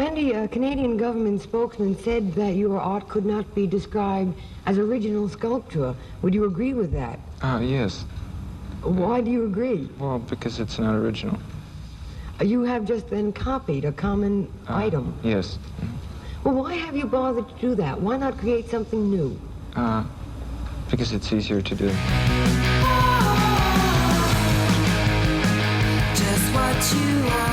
Andy, a Canadian government spokesman said that your art could not be described as original sculpture. Would you agree with that? Yes. Why do you agree? Well, because it's not original. You have just then copied a common item. Yes. Well, why have you bothered to do that? Why not create something new? Because it's easier to do. Just what you are.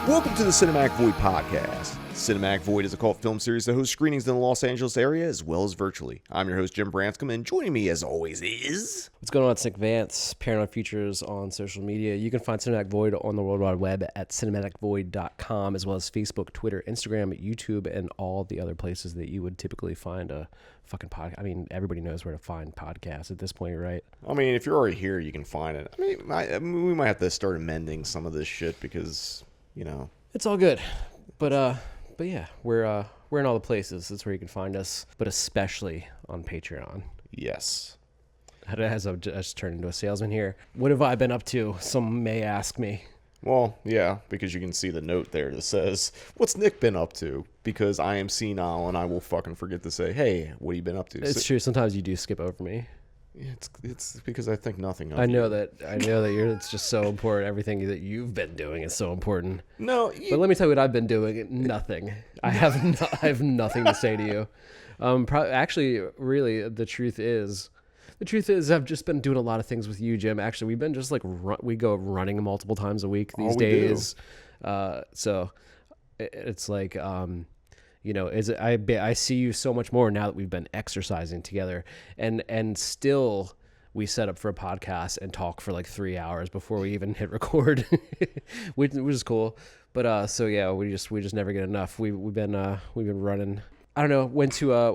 Welcome to the Cinematic Void podcast. Cinematic Void is a cult film series that hosts screenings in the Los Angeles area as well as virtually. I'm your host, Jim Branscombe, and joining me as always is... What's going on? It's Nick Vance, Paranoid Futures on social media. You can find Cinematic Void on the World Wide Web at cinematicvoid.com, as well as Facebook, Twitter, Instagram, YouTube, and all the other places that you would typically find a fucking podcast. I mean, everybody knows where to find podcasts at this point, right? I mean, if you're already here, you can find it. I mean, we might have to start amending some of this shit because, you know... It's all good. But yeah, we're in all the places. That's where you can find us, but especially on Patreon. Yes. As I've just turned into a salesman here. What have I been up to? Some may ask me. Well, yeah, because you can see the note there that says, what's Nick been up to? Because I am senile and I will fucking forget to say, hey, what have you been up to? It's true. Sometimes you do skip over me. It's because I think nothing of I know you. that it's just so important. Everything that you've been doing is so important. No, but let me tell you what I've been doing. Nothing. I have nothing to say to you. Actually, really, the truth is, I've just been doing a lot of things with you, Jim. Actually, we've been just like we go running multiple times a week these days. So it's like. You know, I see you so much more now that we've been exercising together, and still we set up for a podcast and talk for like 3 hours before we even hit record, which is cool. But so yeah, we just never get enough. We've been running. I don't know. Went to I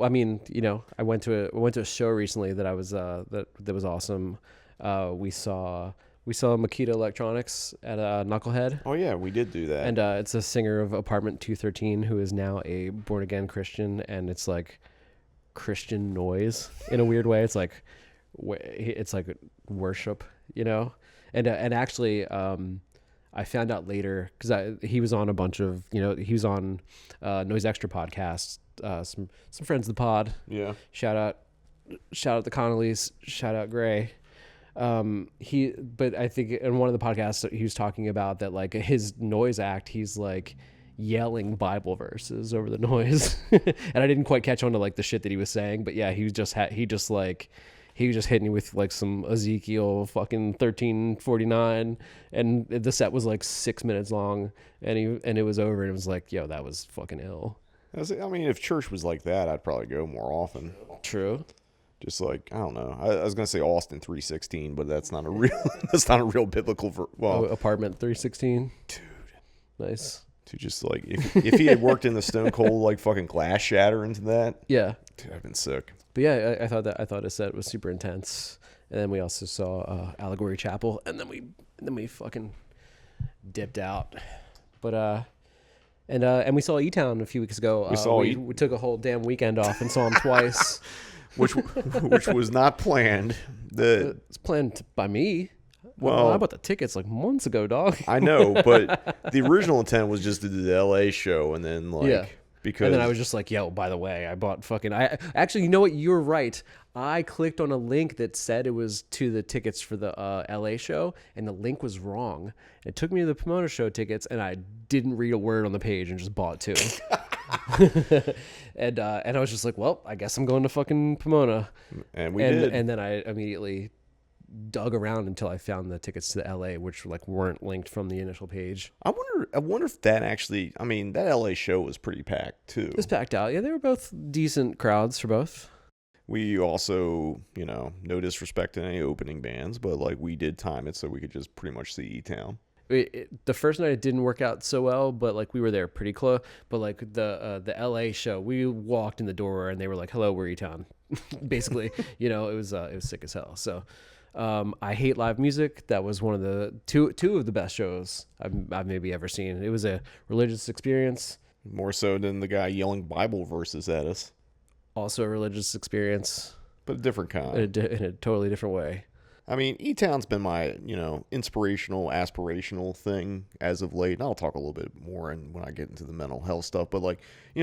went to a show recently that I was that was awesome. We saw Makita Electronics at Knucklehead. Oh, yeah, we did do that. And it's a singer of Apartment 213 who is now a born-again Christian, and it's like Christian noise in a weird way. It's like worship, you know? And actually, I found out later, because he was on a bunch of, he was on Noise Extra podcasts, some friends of the pod. Yeah. Shout out the Connollys, shout out Gray. But I think in one of the podcasts he was talking about that, like, his noise act, he's like yelling Bible verses over the noise. And I didn't quite catch on to like the shit that he was saying, but yeah, he was just hitting you with like some Ezekiel fucking 1349, and the set was like 6 minutes long, and it was over, and it was like, yo, that was fucking ill. I mean, if church was like that, I'd probably go more often. True. Just like, I don't know. I was gonna say Austin 316, but that's not a real biblical. Apartment 316, dude. Nice. To just like if he had worked in the Stone Cold like fucking glass shatter into that, yeah, dude, I've been sick. But yeah, I thought his set was super intense, and then we also saw Allegory Chapel, and then we fucking dipped out. But and we saw E-Town a few weeks ago. We took a whole damn weekend off and saw him twice. Which was not planned. It's planned by me. Well, I bought the tickets like months ago, dog. I know, but the original intent was just to do the LA show, and then because... And then I was just like, yo, by the way, I bought fucking... Actually, you know what? You're right. I clicked on a link that said it was to the tickets for the LA show, and the link was wrong. It took me to the Pomona show tickets, and I didn't read a word on the page and just bought two. And I was just like, well, I guess I'm going to fucking Pomona. And we did. And then I immediately dug around until I found the tickets to the LA, which like weren't linked from the initial page. I wonder if that actually, I mean, that LA show was pretty packed too. It was packed out. Yeah, they were both decent crowds for both. We also, no disrespect to any opening bands, but like we did time it so we could just pretty much see E-Town. The first night it didn't work out so well, but like we were there pretty close. But like the LA show, we walked in the door and they were like, "Hello, we're E-Town." Basically, it was sick as hell. So I hate live music. That was one of the two of the best shows I've maybe ever seen. It was a religious experience. More so than the guy yelling Bible verses at us. Also a religious experience. But a different kind. In a totally different way. I mean, E-Town's been my, inspirational, aspirational thing as of late. And I'll talk a little bit more when I get into the mental health stuff. But, like,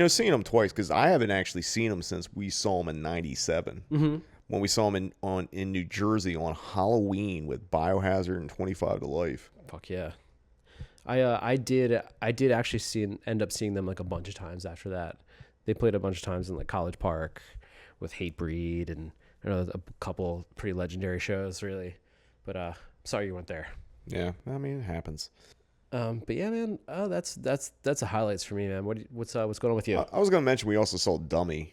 seeing them twice, because I haven't actually seen them since we saw them in 97. Mm-hmm. When we saw them in New Jersey on Halloween with Biohazard and 25 to Life. Fuck yeah. I did actually end up seeing them like a bunch of times after that. They played a bunch of times in like College Park with Hatebreed and a couple pretty legendary shows, really. But sorry you weren't there. Yeah, I mean, it happens. But yeah, man. Oh, that's the highlights for me, man. What's going on with you? I was gonna mention we also saw Dummy.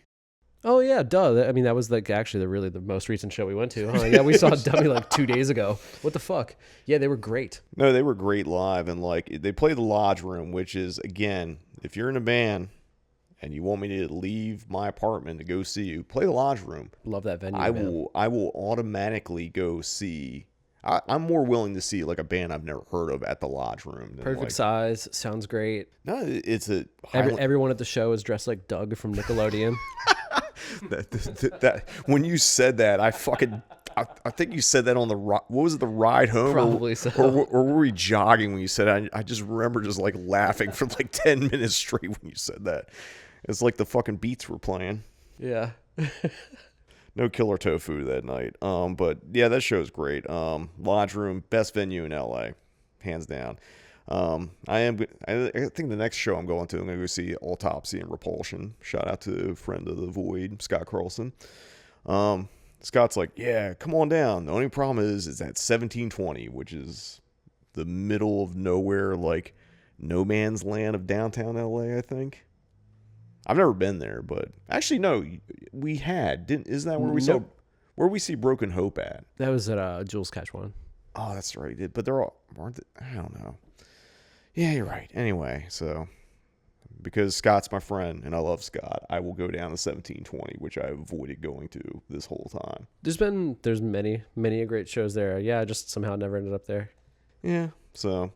Oh yeah, duh. I mean, that was like actually the most recent show we went to. Huh? Yeah, we saw Dummy like 2 days ago. What the fuck? Yeah, they were great. No, they were great live, and like they played the Lodge Room, which is, again, if you're in a band and you want me to leave my apartment to go see you, play the Lodge Room. Love that venue. I will automatically go see. I'm more willing to see like a band I've never heard of at the Lodge Room. Perfect size, sounds great. No, it's a everyone at the show is dressed like Doug from Nickelodeon. that when you said that, I think you said that on the what was it, the ride home? Probably so. Or were we jogging when you said it? I just remember just like laughing for like 10 minutes straight when you said that. It's like the fucking Beats were playing. Yeah. No Killer Tofu that night. But yeah, that show's great. Lodge Room, best venue in LA, hands down. I think the next show I'm going to go see Autopsy and Repulsion. Shout out to a friend of the Void, Scott Carlson. Scott's like, yeah, come on down. The only problem is at 1720, which is the middle of nowhere, like no man's land of downtown LA, I think. I've never been there, but actually, no, we had. Isn't that where we saw, where we see Broken Hope at? That was at Jules Catch One. Oh, that's right. But they're all, aren't they? I don't know. Yeah, you're right. Anyway, so because Scott's my friend and I love Scott, I will go down to 1720, which I avoided going to this whole time. There's many great shows there. Yeah, I just somehow never ended up there. Yeah, so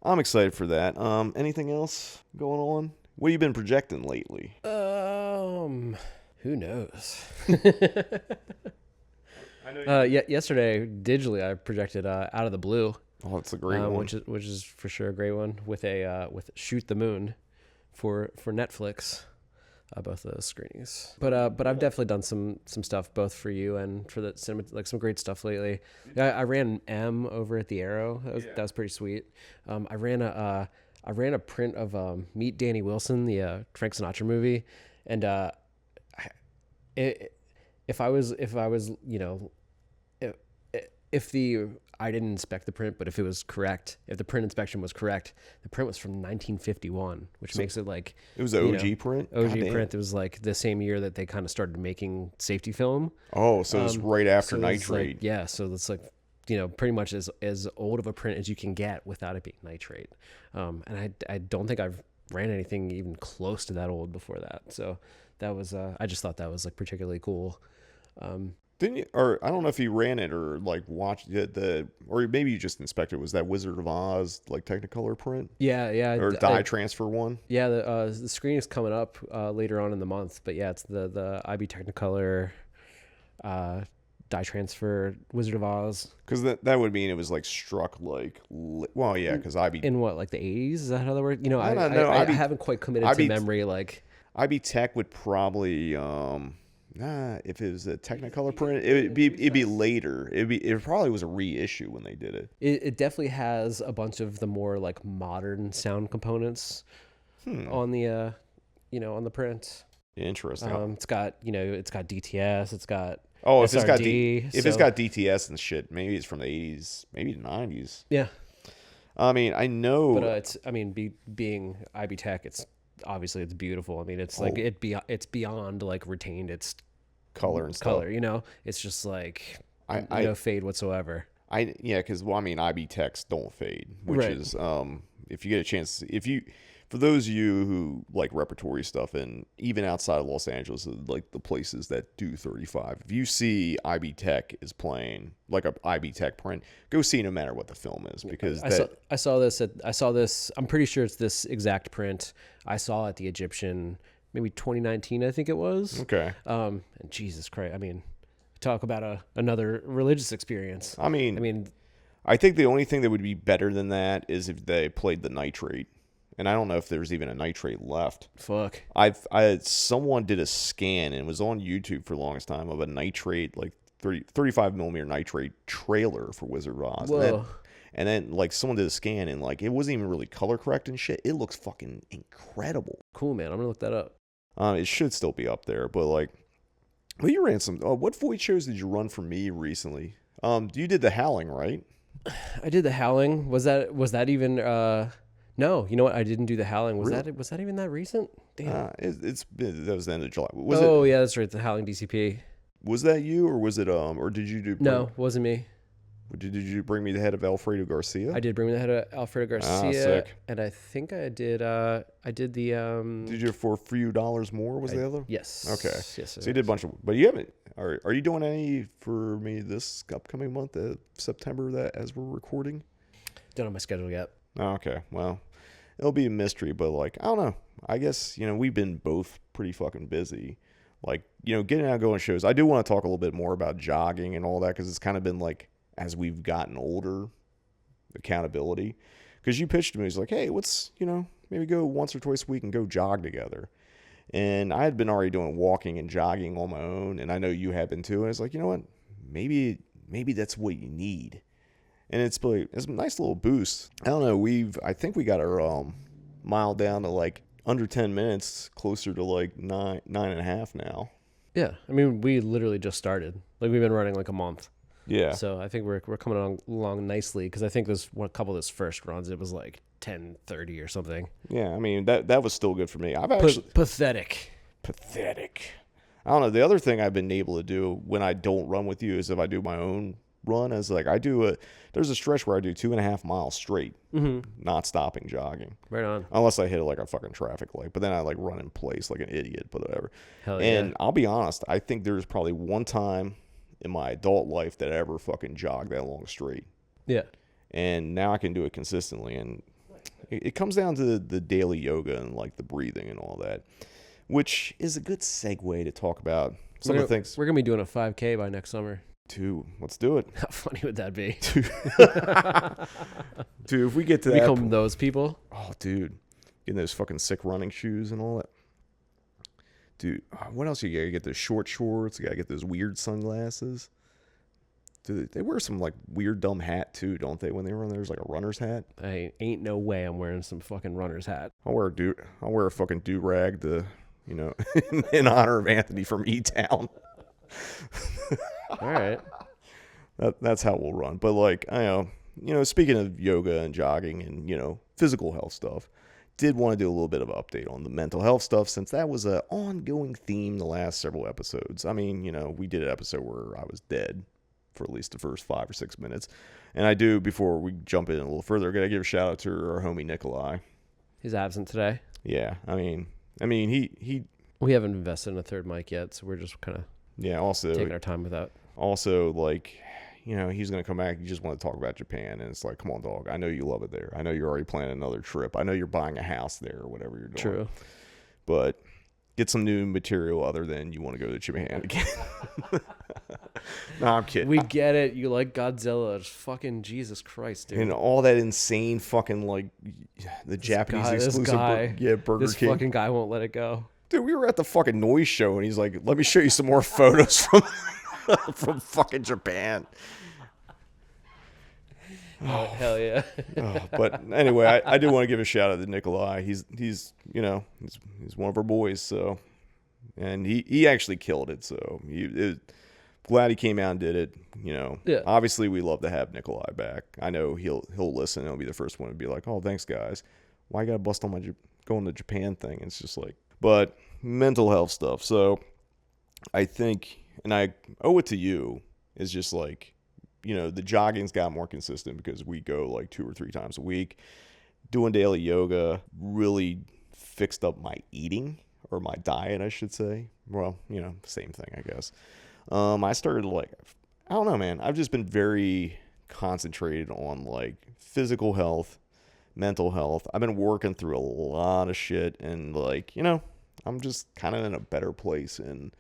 I'm excited for that. Anything else going on? What have you been projecting lately? Who knows? Yesterday digitally I projected Out of the Blue. Oh, that's a great one. Which is for sure a great one with Shoot the Moon for Netflix. Both of those screenings. But I've definitely done some stuff both for you and for the cinema, like some great stuff lately. I ran M over at the Arrow. That was pretty sweet. I ran a print of Meet Danny Wilson, the Frank Sinatra movie, and if I didn't inspect the print, but if the print inspection was correct, the print was from 1951, which makes it like it was an OG print. OG print. It was like the same year that they kind of started making safety film. Oh, so it's right after nitrate. Like, so it's like pretty much as old of a print as you can get without it being nitrate. And I don't think I've ran anything even close to that old before that. So that was I just thought that was like particularly cool. Didn't you, or I don't know if you ran it or like watched it, or maybe you just inspected. Was that Wizard of Oz like Technicolor print? Yeah. Or dye transfer one? Yeah, the screen is coming up later on in the month, but yeah, it's the IB Technicolor dye transfer Wizard of Oz. Because that would mean it was like struck like, well, yeah, because IB in what, like the 80s? Is that how that works? I haven't quite committed to memory. Like IB Tech would probably if it was a Technicolor print, it'd be later. It probably was a reissue when they did it. It definitely has a bunch of the more like modern sound components on the on the print. Interesting. It's got DTS. It's got if SRD, it's got DTS and shit, maybe it's from the 80s, maybe the 90s. Yeah. I mean, I know, but being IB Tech, it's obviously it's beautiful. I mean, it's like it's beyond like retained its color and color. It's just like no fade whatsoever. Because IB Techs don't fade, which right. is if you get a chance, for those of you who like repertory stuff, and even outside of Los Angeles, like the places that do 35, if you see IB Tech is playing like a IB Tech print, go see no matter what the film is, because I saw this. I'm pretty sure it's this exact print I saw at the Egyptian, maybe 2019, I think it was. Okay. And Jesus Christ, I mean, talk about another religious experience. I mean, I think the only thing that would be better than that is if they played the nitrate. And I don't know if there's even a nitrate left. Fuck. Someone did a scan, and it was on YouTube for the longest time, of a nitrate, like 35 millimeter nitrate trailer for Wizard of Oz. Whoa. And then like someone did a scan, and like it wasn't even really color correct and shit. It looks fucking incredible. Cool, man. I'm gonna look that up. It should still be up there, but like, well, you ran some. What void shows did you run for me recently? You did the Howling, right? I did the Howling. Was that even? No, you know what? I didn't do the Howling. Was that even that recent? Damn. That was the end of July. Yeah, that's right. The Howling DCP. Was that you, or was it or did you do? No, wasn't me. Did you bring me the head of Alfredo Garcia? I did bring me the head of Alfredo Garcia. Sick. And I think I did. I did the. Did you for a few dollars more? Was the other? Yes. Okay. Yes. So you did a bunch of, but you haven't. Are you doing any for me this upcoming month, September? That as we're recording. Don't have my schedule yet. Oh, okay. Well, it'll be a mystery, but like I don't know. I guess we've been both pretty fucking busy. Like getting out going shows. I do want to talk a little bit more about jogging and all that because it's kind of been like, as we've gotten older, accountability. Because you pitched to me, he's like, hey, let's, maybe go once or twice a week and go jog together. And I had been already doing walking and jogging on my own, and I know you have been too. And I was like, you know what? Maybe that's what you need. And it's a nice little boost. I don't know. I think we got our mile down to like under 10 minutes, closer to like 9.5 now. Yeah, I mean, we literally just started. Like we've been running like a month. Yeah. So I think we're coming along nicely because I think a couple of those first runs, it was like 10:30 or something. Yeah, I mean that was still good for me. I've actually pathetic. I don't know. The other thing I've been able to do when I don't run with you is if I do my own run, is like there's a stretch where I do 2.5 miles straight, not stopping jogging. Right on. Unless I hit like a fucking traffic light, but then I like run in place like an idiot, but whatever. Hell yeah. And I'll be honest, I think there's probably one time in my adult life that I ever fucking jogged that long straight. Yeah. And now I can do it consistently. And it comes down to the daily yoga and like the breathing and all that, which is a good segue to talk about some of the things. We're going to be doing a 5K by next summer. Dude, let's do it. How funny would that be? Dude, if we get to that. Become those people. Oh, dude. Getting those fucking sick running shoes and all that. Dude, what else you got? You get those short shorts. You got to get those weird sunglasses. Dude, they wear some like weird dumb hat too, don't they? When they run, there's like a runner's hat. I ain't no way I'm wearing some fucking runner's hat. I'll wear a fucking do-rag in honor of Anthony from E-Town. All right. That's how we'll run. But like, I know, speaking of yoga and jogging and, physical health stuff, did want to do a little bit of an update on the mental health stuff since that was an ongoing theme the last several episodes. I mean, we did an episode where I was dead for at least the first 5 or 6 minutes. And I do, before we jump in a little further, got to give a shout out to our homie Nikolai. He's absent today. Yeah. I mean, he We haven't invested in a third mic yet, so we're just kind of also taking our time with that. Also, like, he's going to come back. You just want to talk about Japan. And it's like, come on, dog. I know you love it there. I know you're already planning another trip. I know you're buying a house there or whatever you're doing. True. But get some new material other than you want to go to Japan again. No, I'm kidding. We get it. You like Godzilla. Just fucking Jesus Christ, dude. And all that insane fucking, like, the Japanese exclusive Burger this King. fucking guy won't let it go. Dude, we were at the fucking Noise show, and he's like, let me show you some more photos from fucking Japan. Oh, hell yeah. But anyway, I do want to give a shout out to Nikolai. He's one of our boys, so, and he actually killed it. So glad he came out and did it. Yeah. Obviously we love to have Nikolai back. I know he'll listen. He'll be the first one to be like, oh, thanks guys. Why you gotta bust on my going to Japan thing? It's just like, but mental health stuff. So I think, and I owe it to you, is just like, the jogging's got more consistent because we go like 2 or 3 times a week. Doing daily yoga really fixed up my eating, or my diet, I should say. Well, same thing, I guess. I started I don't know, man. I've just been very concentrated on like physical health, mental health. I've been working through a lot of shit, and like, I'm just kind of in a better place. And,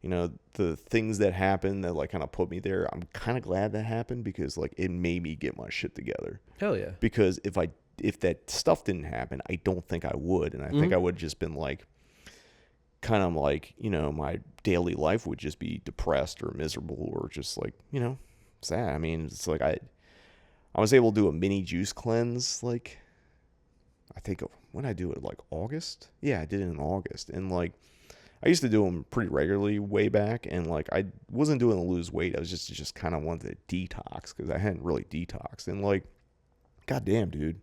you know, the things that happened that like kind of put me there, I'm kind of glad that happened because like it made me get my shit together. Hell yeah. Because if that stuff didn't happen, I don't think I would. And I think I would have just been like, kind of like, you know, my daily life would just be depressed or miserable or just like, you know, sad. I mean, it's like I was able to do a mini juice cleanse, like, I think when I do it, like August? Yeah, I did it in August. And like, I used to do them pretty regularly way back. And like, I wasn't doing to lose weight. I was just kind of wanted to detox because I hadn't really detoxed. And like, goddamn, dude.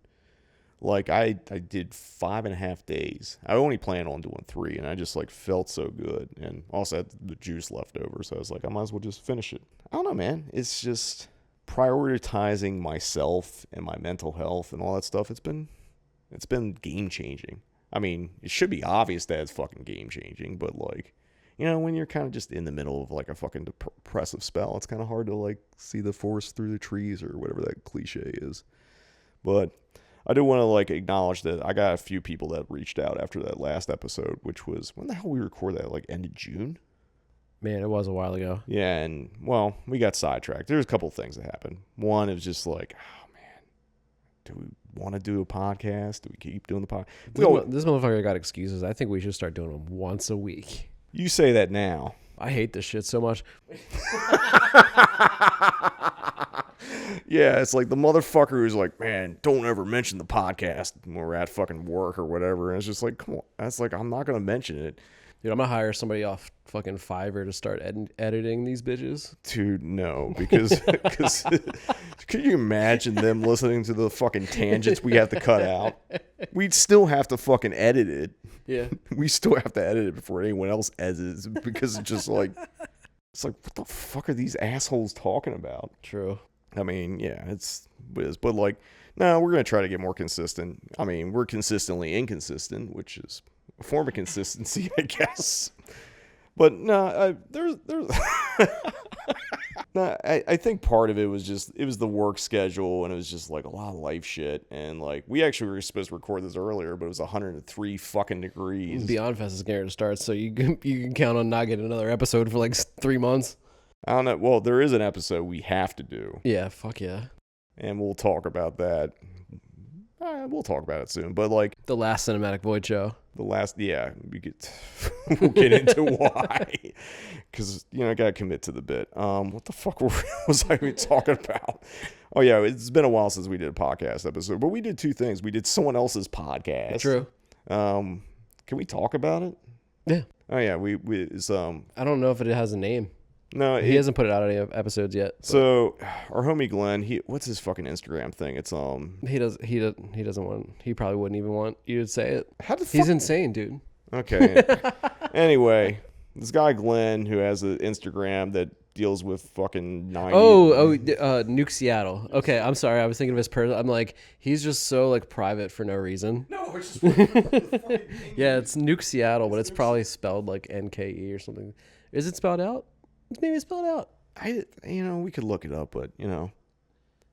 Like, I did 5.5 days. I only planned on doing 3, and I just, like, felt so good. And also had the juice left over, so I was like, I might as well just finish it. I don't know, man. It's just prioritizing myself and my mental health and all that stuff. It's been game-changing. I mean, it should be obvious that it's fucking game-changing, but, like, you know, when you're kind of just in the middle of, like, a fucking depressive spell, it's kind of hard to, like, see the forest through the trees or whatever that cliche is. But I do want to like acknowledge that I got a few people that reached out after that last episode, which was, when the hell we recorded that? Like end of June? Man, it was a while ago. Yeah, and well, we got sidetracked. There's a couple of things that happened. One, it was just like, oh man, do we want to do a podcast? Do we keep doing the podcast? This motherfucker got excuses. I think we should start doing them once a week. You say that now. I hate this shit so much. Yeah, it's like the motherfucker who's like, man, don't ever mention the podcast when we're at fucking work or whatever. And it's just like, come on. That's like, I'm not going to mention it. Dude, I'm going to hire somebody off fucking Fiverr to start editing these bitches. Dude, no, because could you imagine them listening to the fucking tangents we have to cut out? We'd still have to fucking edit it. Yeah. We still have to edit it before anyone else edits it because it's just like, it's like, what the fuck are these assholes talking about? True. I mean, yeah, it's but like, no, we're going to try to get more consistent. I mean, we're consistently inconsistent, which is a form of consistency, I guess. But no, there's no, I think part of it was the work schedule, and it was just like a lot of life shit. And like, we actually were supposed to record this earlier, but it was 103 fucking degrees. Beyond Fest is going to start, so you can count on not getting another episode for like 3 months. I don't know. Well, there is an episode we have to do. Yeah, fuck yeah. And we'll talk about that. We'll talk about it soon. But like the last Cinematic Void show. We'll get into why. Because, you know, I got to commit to the bit. What the fuck was I even talking about? Oh, yeah, it's been a while since we did a podcast episode. But we did 2 things. We did someone else's podcast. True. Can we talk about it? Yeah. Oh, yeah. I don't know if it has a name. No, he hasn't put it out any episodes yet. But. So our homie Glenn, what's his fucking Instagram thing? It's he doesn't want. He probably wouldn't even want you to say it. He's insane, dude. Okay. Anyway, this guy Glenn who has an Instagram that deals with fucking 90s. Nuke Seattle. Okay, I'm sorry. I was thinking of his person. I'm like, he's just so like private for no reason. No, it's just yeah, it's Nuke Seattle, but it's probably spelled like NKE or something. Is it spelled out? It's maybe spelled out. We could look it up, but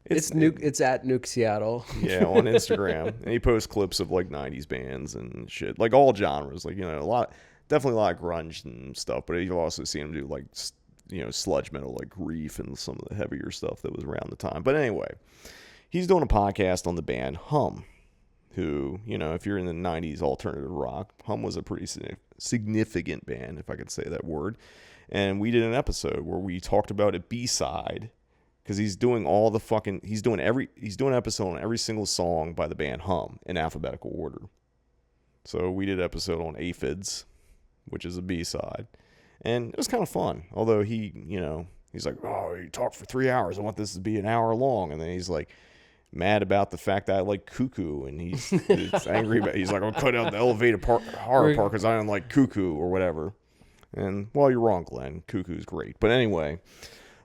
it's Nuke. It's at Nuke Seattle. Yeah, on Instagram, and he posts clips of like 90s bands and shit, like all genres, like definitely a lot of grunge and stuff. But you've also seen him do like sludge metal, like Grief and some of the heavier stuff that was around the time. But anyway, he's doing a podcast on the band Hum, who if you're in the 90s alternative rock, Hum was a pretty significant band, if I could say that word. And we did an episode where we talked about a B-side because he's doing an episode on every single song by the band Hum in alphabetical order. So we did an episode on Aphids, which is a B-side, and it was kind of fun. Although he's like, oh, you talked for 3 hours. I want this to be an hour long, and then he's like mad about the fact that I like Cuckoo, and he's angry about. He's like, I'll cut out the elevated horror part because I don't like Cuckoo or whatever. And, well, you're wrong, Glenn. Cuckoo's great. But anyway,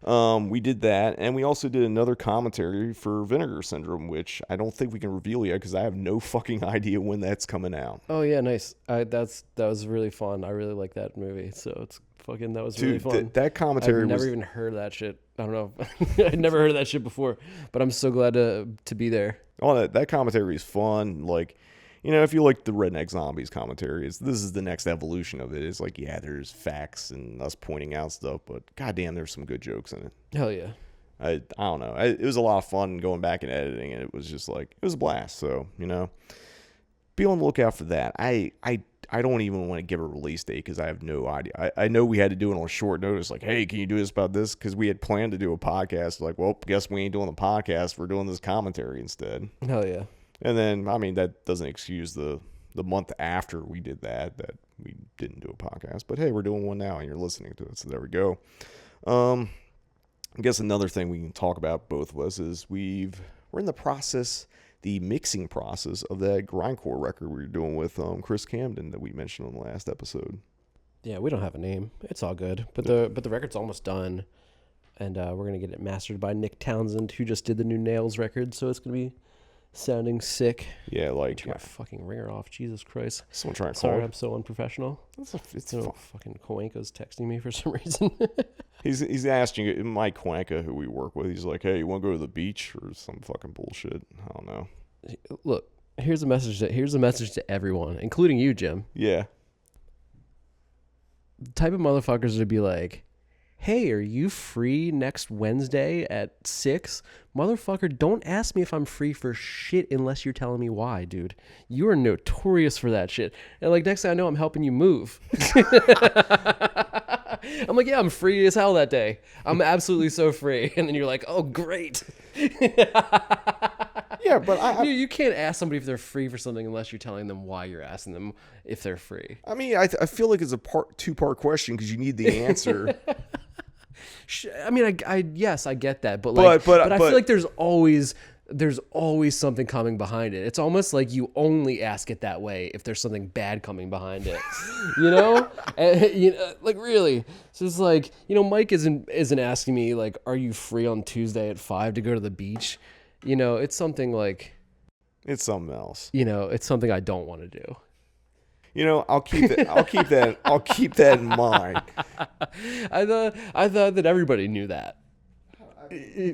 we did that. And we also did another commentary for Vinegar Syndrome, which I don't think we can reveal yet because I have no fucking idea when that's coming out. Oh, yeah, nice. That was really fun. I really like that movie. So that was really fun. That commentary I've never even heard that shit. I don't know. I'd never heard of that shit before. But I'm so glad to be there. Oh, that commentary is fun. Like, if you like the Redneck Zombies commentary, this is the next evolution of it. It's like, yeah, there's facts and us pointing out stuff, but goddamn, there's some good jokes in it. Hell yeah. I don't know. It was a lot of fun going back and editing, and it was just like, it was a blast. So, be on the lookout for that. I don't even want to give a release date because I have no idea. I know we had to do it on short notice. Like, hey, can you do this about this? Because we had planned to do a podcast. Like, well, guess we ain't doing the podcast. We're doing this commentary instead. Hell yeah. And then, I mean, that doesn't excuse the month after we did that we didn't do a podcast. But hey, we're doing one now, and you're listening to it. So there we go. I guess another thing we can talk about, both of us, is we're in the mixing process of that grindcore record we were doing with Chris Camden that we mentioned on the last episode. Yeah, we don't have a name. It's all good. But the record's almost done, and we're gonna get it mastered by Nick Townsend, who just did the new Nails record. So it's gonna be sounding sick. Yeah, like Turn my fucking ringer off. Jesus Christ. Someone trying to call. Sorry, I'm so unprofessional. It's fucking Koenko's texting me for some reason. He's asking Mike Quanka, who we work with. He's like, hey, you want to go to the beach or some fucking bullshit? I don't know. Look, here's a message to everyone, including you, Jim. Yeah. The type of motherfuckers would be like, hey, are you free next Wednesday at 6? Motherfucker, don't ask me if I'm free for shit unless you're telling me why, dude. You are notorious for that shit. And like, next thing I know, I'm helping you move. I'm like, yeah, I'm free as hell that day. I'm absolutely so free. And then you're like, oh, great. Yeah, but you can't ask somebody if they're free for something unless you're telling them why you're asking them if they're free. I mean, I feel like it's a two-part question because you need the answer. I mean, yes, I get that, but I feel like there's always something coming behind it. It's almost like you only ask it that way if there's something bad coming behind it, And, like really. So it's like, Mike isn't asking me like, are you free on Tuesday at 5 to go to the beach? It's something like, it's something else. It's something I don't want to do. I'll keep that in mind. I thought that everybody knew that.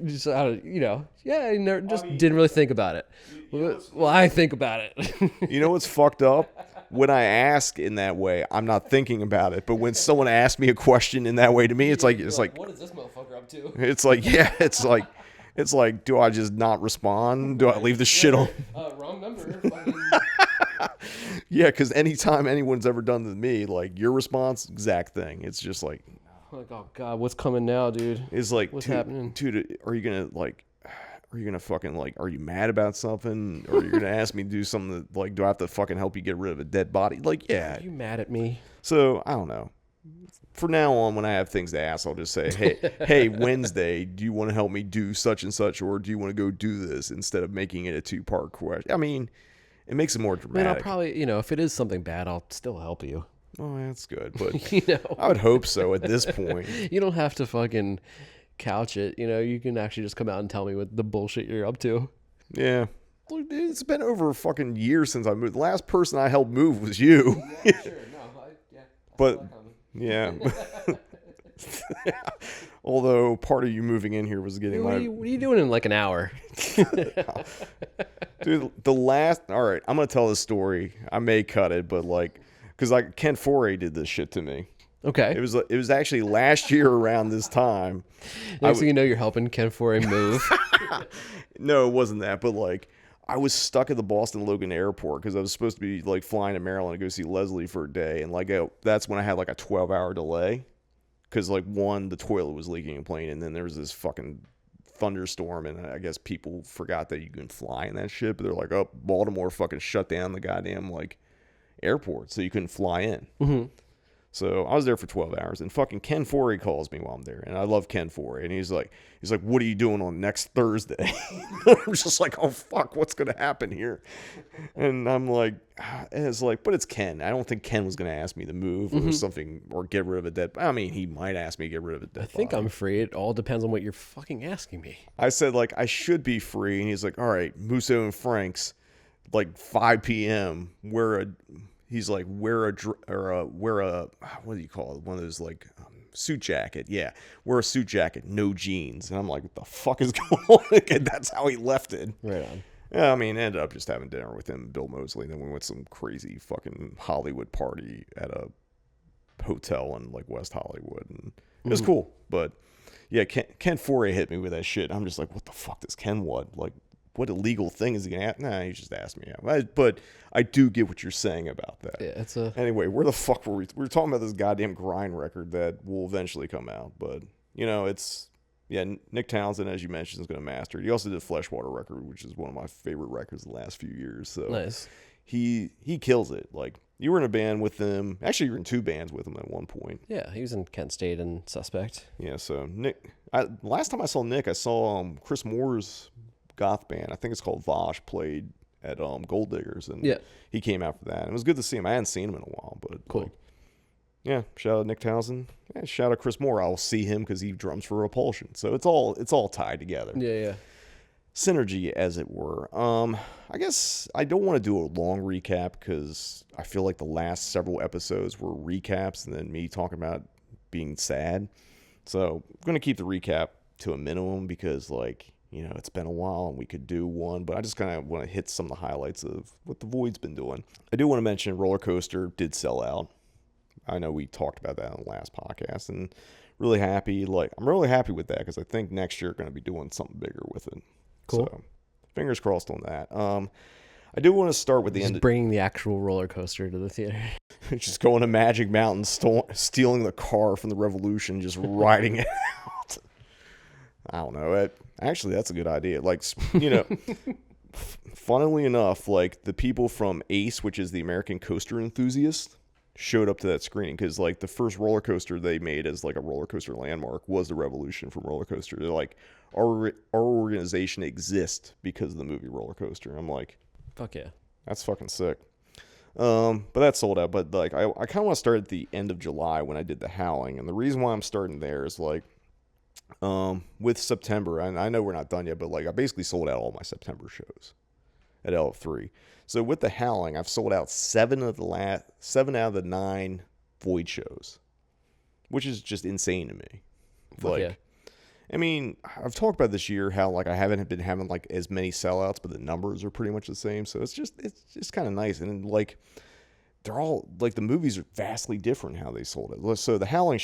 Just, didn't really think about it. Well, I think about it. You know what's fucked up? When I ask in that way, I'm not thinking about it. But when someone asks me a question in that way to me, it's like, what is this motherfucker up to? It's like, yeah, it's like, do I just not respond? Do I leave the shit on? Wrong number. Yeah, because anytime anyone's ever done to me, like your response, exact thing. It's just like, oh god, what's coming now, dude? It's like, what's happening? Dude, are you gonna fucking like, are you mad about something? Or are you gonna ask me to do something that, like, do I have to fucking help you get rid of a dead body? Like, yeah. Are you mad at me? So I don't know. For now on, when I have things to ask, I'll just say, hey, Wednesday, do you want to help me do such and such, or do you want to go do this, instead of making it a 2-part question? I mean, it makes it more dramatic. Man, I'll probably, if it is something bad, I'll still help you. Oh, that's good. But I would hope so at this point. You don't have to fucking couch it. You can actually just come out and tell me what the bullshit you're up to. Yeah. It's been over a fucking year since I moved. The last person I helped move was you. Yeah, sure. No, but yeah. Although part of you moving in here was getting what are you doing in like an hour? Dude, all right, I'm gonna tell this story. I may cut it, but like, because like Ken Foray did this shit to me. Okay. It was actually last year around this time. Next thing you know, you're helping Ken Foray move. No, it wasn't that, but like, I was stuck at the Boston Logan airport because I was supposed to be like flying to Maryland to go see Leslie for a day, and like that's when I had like a 12-hour delay because like the toilet was leaking in plane, and then there was this fucking thunderstorm, and I guess people forgot that you can fly in that shit, but they're like, oh, Baltimore fucking shut down the goddamn like airport, so you couldn't fly in. Mm-hmm. So I was there for 12 hours, and fucking Ken Foray calls me while I'm there, and I love Ken Foray, and he's like, what are you doing on next Thursday? I'm just like, oh fuck, what's gonna happen here? And I'm like, and it's like, but it's Ken. I don't think Ken was gonna ask me to move or something, or get rid of a dead. I mean, he might ask me to get rid of a dead. I think I'm free. It all depends on what you're fucking asking me. I said like I should be free, and he's like, all right, Musso and Frank's, like 5 p.m. He's like, wear a what do you call it? One of those like suit jacket. Yeah, wear a suit jacket, no jeans. And I'm like, what the fuck is going on? And that's how he left it. Right on. Yeah, I mean, ended up just having dinner with him and Bill Moseley. Then we went to some crazy fucking Hollywood party at a hotel in like West Hollywood, and it was cool. But yeah, Ken Foray hit me with that shit. I'm just like, what the fuck does Ken want? Like, what illegal thing is he gonna ask? Nah, he just asked me out. But I do get what you're saying about that. Yeah, it's a Anyway, where the fuck were we? We were talking about this goddamn grind record that will eventually come out, but you know, it's yeah. Nick Townsend, as you mentioned, is going to master it. He also did Fleshwater record, which is one of my favorite records of the last few years. So nice. He kills it. Like you were in a band with him. Actually, you were in 2 bands with him at one point. Yeah, he was in Kent State and Suspect. Yeah. So Nick, last time I saw Nick, I saw Chris Moore's goth band. I think it's called Vosh. Played at Gold Diggers, and Yeah. he came out for that. And it was good to see him. I hadn't seen him in a while, but Cool. like, yeah, shout out Nick Townsend. Yeah, shout out Chris Moore. I'll see him because he drums for Repulsion. So it's all tied together. Yeah. Synergy, as it were. I guess I don't want to do a long recap because I feel like the last several episodes were recaps and then me talking about being sad. So I'm gonna keep the recap to a minimum because, like, you know, it's been a while and we could do one, but I just kind of want to hit some of the highlights of what the Void's been doing. I do want to mention Roller Coaster did sell out. I know we talked about that on the last podcast, and really happy. Like, I'm really happy with that because I think next year we're going to be doing something bigger with it. Cool. So, fingers crossed on that. I do want to start with the Just end. bringing the actual roller coaster to the theater. Just going to Magic Mountain, stealing the car from the Revolution, just riding it out. I don't know. Actually, that's a good idea. Like, you know, funnily enough, like the people from ACE, which is the American Coaster Enthusiast, showed up to that screening because like the first roller coaster they made as like a roller coaster landmark was the Revolution from Roller Coaster. They're like, our organization exists because of the movie Roller Coaster. I'm like, Fuck yeah. that's fucking sick. But that's sold out. But like, I kind of want to start at the end of July when I did the Howling, and the reason why I'm starting there is like, with September, and I know we're not done yet, but like I basically sold out all my September shows at LF3. So with the Howling, I've sold out 7 out of the 9 Void shows, which is just insane to me. Like, yeah. I mean, I've talked about this year how like I haven't been having like as many sellouts, but the numbers are pretty much the same. So it's just kind of nice, and like they're all like the movies are vastly different how they sold it. So the Howling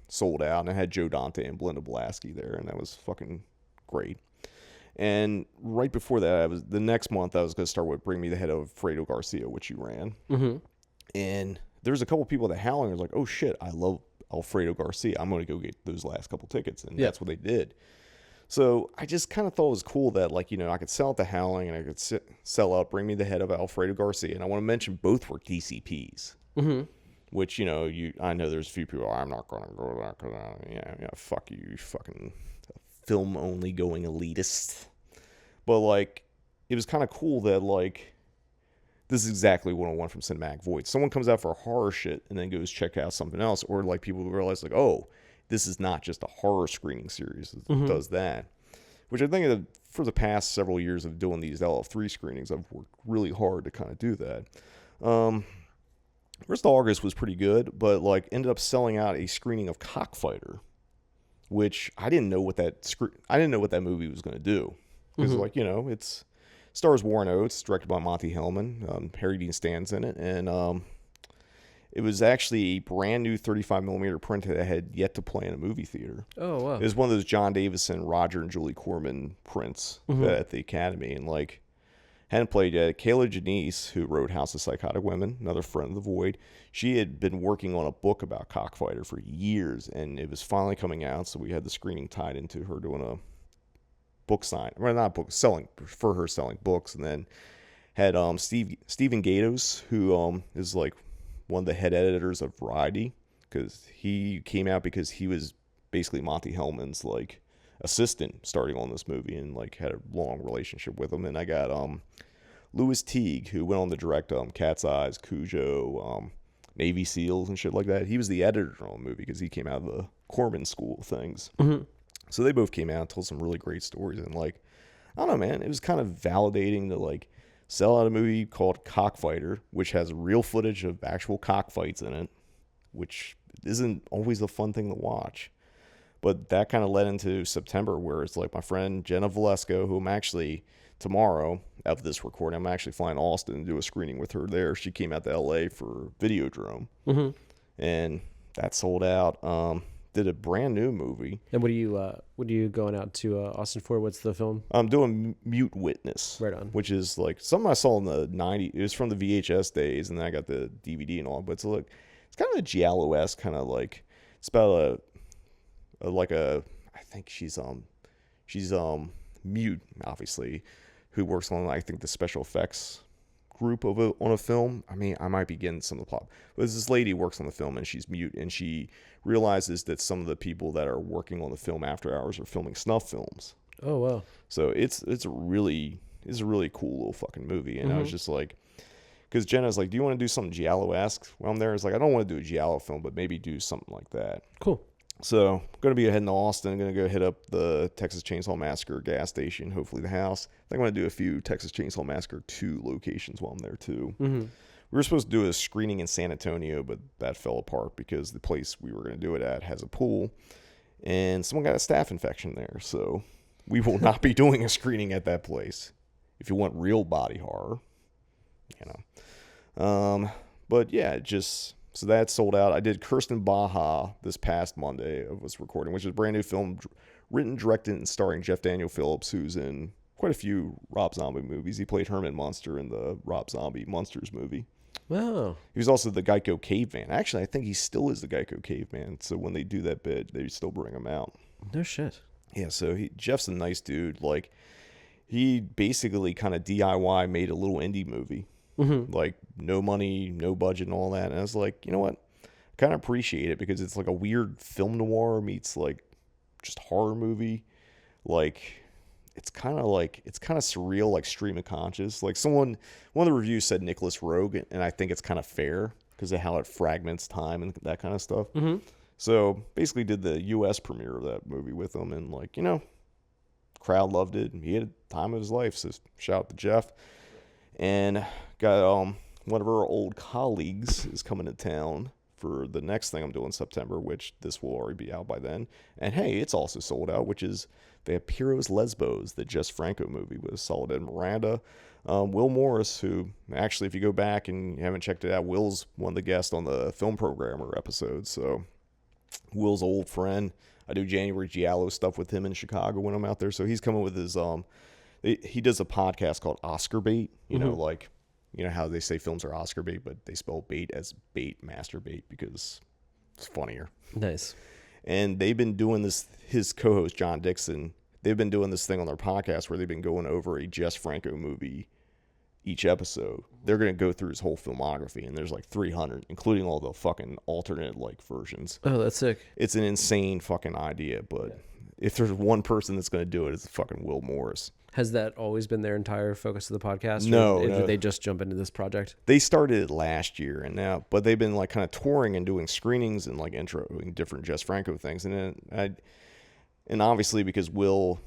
sold out, and I had Joe Dante and Belinda Blasky there, and that was fucking great. And right before that, the next month I was going to start with Bring Me the Head of Fredo Garcia, which you ran. Mm-hmm. And there's a couple people that Howling was like, oh shit, I love Alfredo Garcia. I'm going to go get those last couple tickets. And that's what they did. So I just kind of thought it was cool that, like, you know, I could sell out the Howling and I could sell out Bring Me the Head of Alfredo Garcia. And I want to mention both were DCPs. Mm-hmm. Which, you know, I know there's a few people, I'm not going to go there because, yeah, fuck you, you fucking film-only going elitist. But, like, it was kind of cool that, like, this is exactly what I want from Cinematic Void. Someone comes out for horror shit and then goes check out something else. Or, like, people realize, like, oh, this is not just a horror screening series that does that. Which I think that for the past several years of doing these LF3 screenings, I've worked really hard to kind of do that. Rest of August was pretty good, but like ended up selling out a screening of Cockfighter, which I didn't know what that movie was going to do because like, you know, it's stars Warren Oates, directed by Monty Hellman. Harry Dean Stan's in it, and it was actually a brand new 35mm print that had yet to play in a movie theater. Oh wow! It was one of those John Davison, Roger and Julie Corman prints at the Academy, and like. Hadn't played yet. Kayla Janice, who wrote House of Psychotic Women, another friend of the Void, she had been working on a book about Cockfighter for years, and it was finally coming out, so we had the screening tied into her doing a book sign. Well, not book, selling books, and then had Stephen Gatos, who is like one of the head editors of Variety, because he came out because he was basically Monty Hellman's like assistant starting on this movie and like had a long relationship with him. And I got Louis Teague, who went on to direct Cat's Eyes, Cujo, Navy SEALs and shit like that. He was the editor on the movie because he came out of the Corman school of things. So they both came out and told some really great stories. And like, I don't know, man, it was kind of validating to like sell out a movie called Cockfighter, which has real footage of actual cockfights in it, which isn't always a fun thing to watch. But that kind of led into September, where it's like my friend Jenna Valesco, who I'm actually tomorrow of this recording, I'm actually flying to Austin and do a screening with her there. She came out to LA for Videodrome, and that sold out. Did a brand new movie. And what are you going out to Austin for? What's the film? I'm doing Mute Witness. Right on. Which is like something I saw in the 90s. It was from the VHS days, and then I got the DVD and all. But it's like, it's kind of a giallo-esque kind of like, it's about I think she's mute, obviously, who works on, I think, the special effects group on a film. I mean, I might be getting some of the plot, but this lady works on the film and she's mute, and she realizes that some of the people that are working on the film after hours are filming snuff films. Oh wow! So it's a really cool little fucking movie, and I was just like, because Jenna's like, do you want to do something giallo-esque? Well, I'm there. It's like, I don't want to do a giallo film, but maybe do something like that. Cool. So I'm going to be heading to Austin. I'm going to go hit up the Texas Chainsaw Massacre gas station, hopefully the house. I think I'm going to do a few Texas Chainsaw Massacre 2 locations while I'm there too. We were supposed to do a screening in San Antonio, but that fell apart because the place we were going to do it at has a pool, and someone got a staph infection there. So we will not be doing a screening at that place. If you want real body horror, But yeah, so that sold out. I did Kirsten Baja this past Monday. I was recording, which is a brand new film written, directed, and starring Jeff Daniel Phillips, who's in quite a few Rob Zombie movies. He played Herman Munster in the Rob Zombie Monsters movie. Wow. He was also the Geico Caveman. Actually, I think he still is the Geico Caveman. So when they do that bit, they still bring him out. No shit. Yeah, so Jeff's a nice dude. Like, he basically kind of DIY made a little indie movie. Like, no money, no budget and all that. And I was like, you know what? I kind of appreciate it because it's like a weird film noir meets like just horror movie. Like, it's kind of surreal, like stream of conscious. Like one of the reviews said Nicholas Rogue, and I think it's kind of fair because of how it fragments time and that kind of stuff. So basically did the U.S. premiere of that movie with him, and like, crowd loved it. He had a time of his life. So shout out to Jeff. And got one of our old colleagues is coming to town for the next thing I'm doing in September, which this will already be out by then. And hey, it's also sold out, which is Vampiros Lesbos, the Jess Franco movie with Soledad Miranda. Will Morris, who actually, if you go back and you haven't checked it out, Will's one of the guests on the Film Programmer episode. So Will's old friend. I do January Giallo stuff with him in Chicago when I'm out there. So he's coming with his he does a podcast called Oscar Bait. You know how they say films are Oscar bait, but they spell bait as bait, masturbate, because it's funnier. Nice. And they've been doing this, his co-host John Dixon, they've been doing this thing on their podcast where they've been going over a Jess Franco movie each episode. They're going to go through his whole filmography, and there's like 300, including all the fucking alternate like versions. Oh, that's sick. It's an insane fucking idea, but if there's one person that's going to do it, it's fucking Will Morris. Has that always been their entire focus of the podcast? No, did they just jump into this project? They started it last year, and now, but they've been like kind of touring and doing screenings and like introing different Jess Franco things, and then and obviously because Will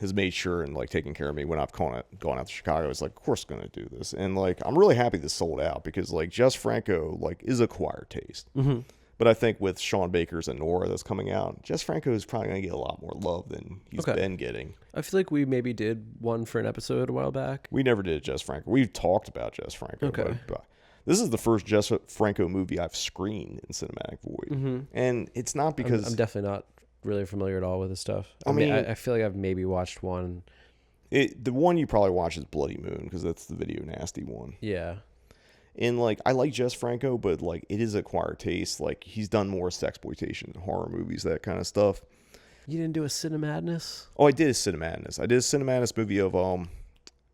has made sure and like taking care of me when I've gone out to Chicago, it's like, of course, going to do this, and like I'm really happy this sold out because like Jess Franco like is acquired taste. But I think with Sean Baker's Anora that's coming out, Jess Franco is probably going to get a lot more love than he's been getting. I feel like we maybe did one for an episode a while back. We never did Jess Franco. We've talked about Jess Franco. Okay. But this is the first Jess Franco movie I've screened in Cinematic Void. And it's not because... I'm definitely not really familiar at all with this stuff. I mean, I feel like I've maybe watched one. The one you probably watch is Bloody Moon because that's the Video Nasty one. Yeah. And, like, I like Jess Franco, but, like, it is acquired taste. Like, he's done more sexploitation, horror movies, that kind of stuff. You didn't do a Cinemadness? Oh, I did a Cinemadness. I did a Cinemadness movie of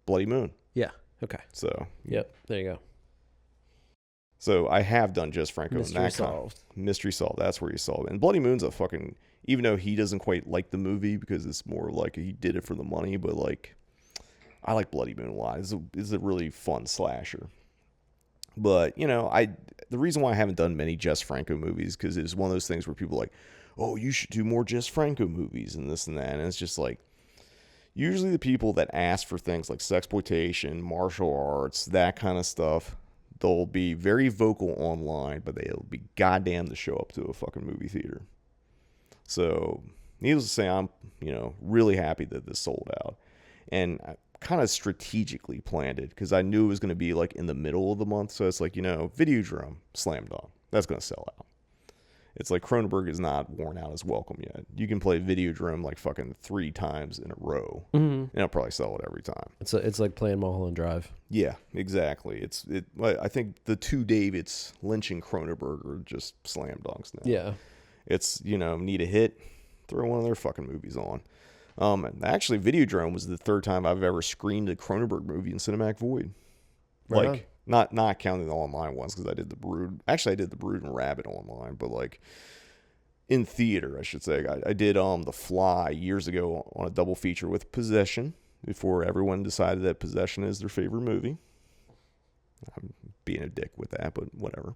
Bloody Moon. Yeah. Okay. So. Yep. There you go. So, I have done Jess Franco. Mystery Solved. Mystery Solved. That's where you solve it. And Bloody Moon's a fucking... Even though he doesn't quite like the movie because it's more like he did it for the money, but, like, I like Bloody Moon a lot. It's a really fun slasher. But, you know, the reason why I haven't done many Jess Franco movies because it's one of those things where people are like, oh, you should do more Jess Franco movies and this and that. And it's just like, usually the people that ask for things like sexploitation, martial arts, that kind of stuff, they'll be very vocal online, but they'll be goddamn to show up to a fucking movie theater. So, needless to say, I'm, really happy that this sold out. And kind of strategically planned it because I knew it was going to be like in the middle of the month. So it's like, Videodrome, slam dunk. That's going to sell out. It's like Cronenberg is not worn out his welcome yet. You can play Videodrome like fucking 3 times in a row, and it'll probably sell it every time. It's like playing Mulholland Drive. Yeah, exactly. I think the 2 Davids, Lynch and Cronenberg, are just slam dunks now. Yeah. It's, need a hit, throw one of their fucking movies on. And actually, Videodrome was the 3rd time I've ever screened a Cronenberg movie in Cinematic Void. Right Like, not counting the online ones, because I did The Brood. Actually, I did The Brood and Rabbit online, but like in theater, I should say. I did The Fly years ago on a double feature with Possession before everyone decided that Possession is their favorite movie. I'm being a dick with that, but whatever.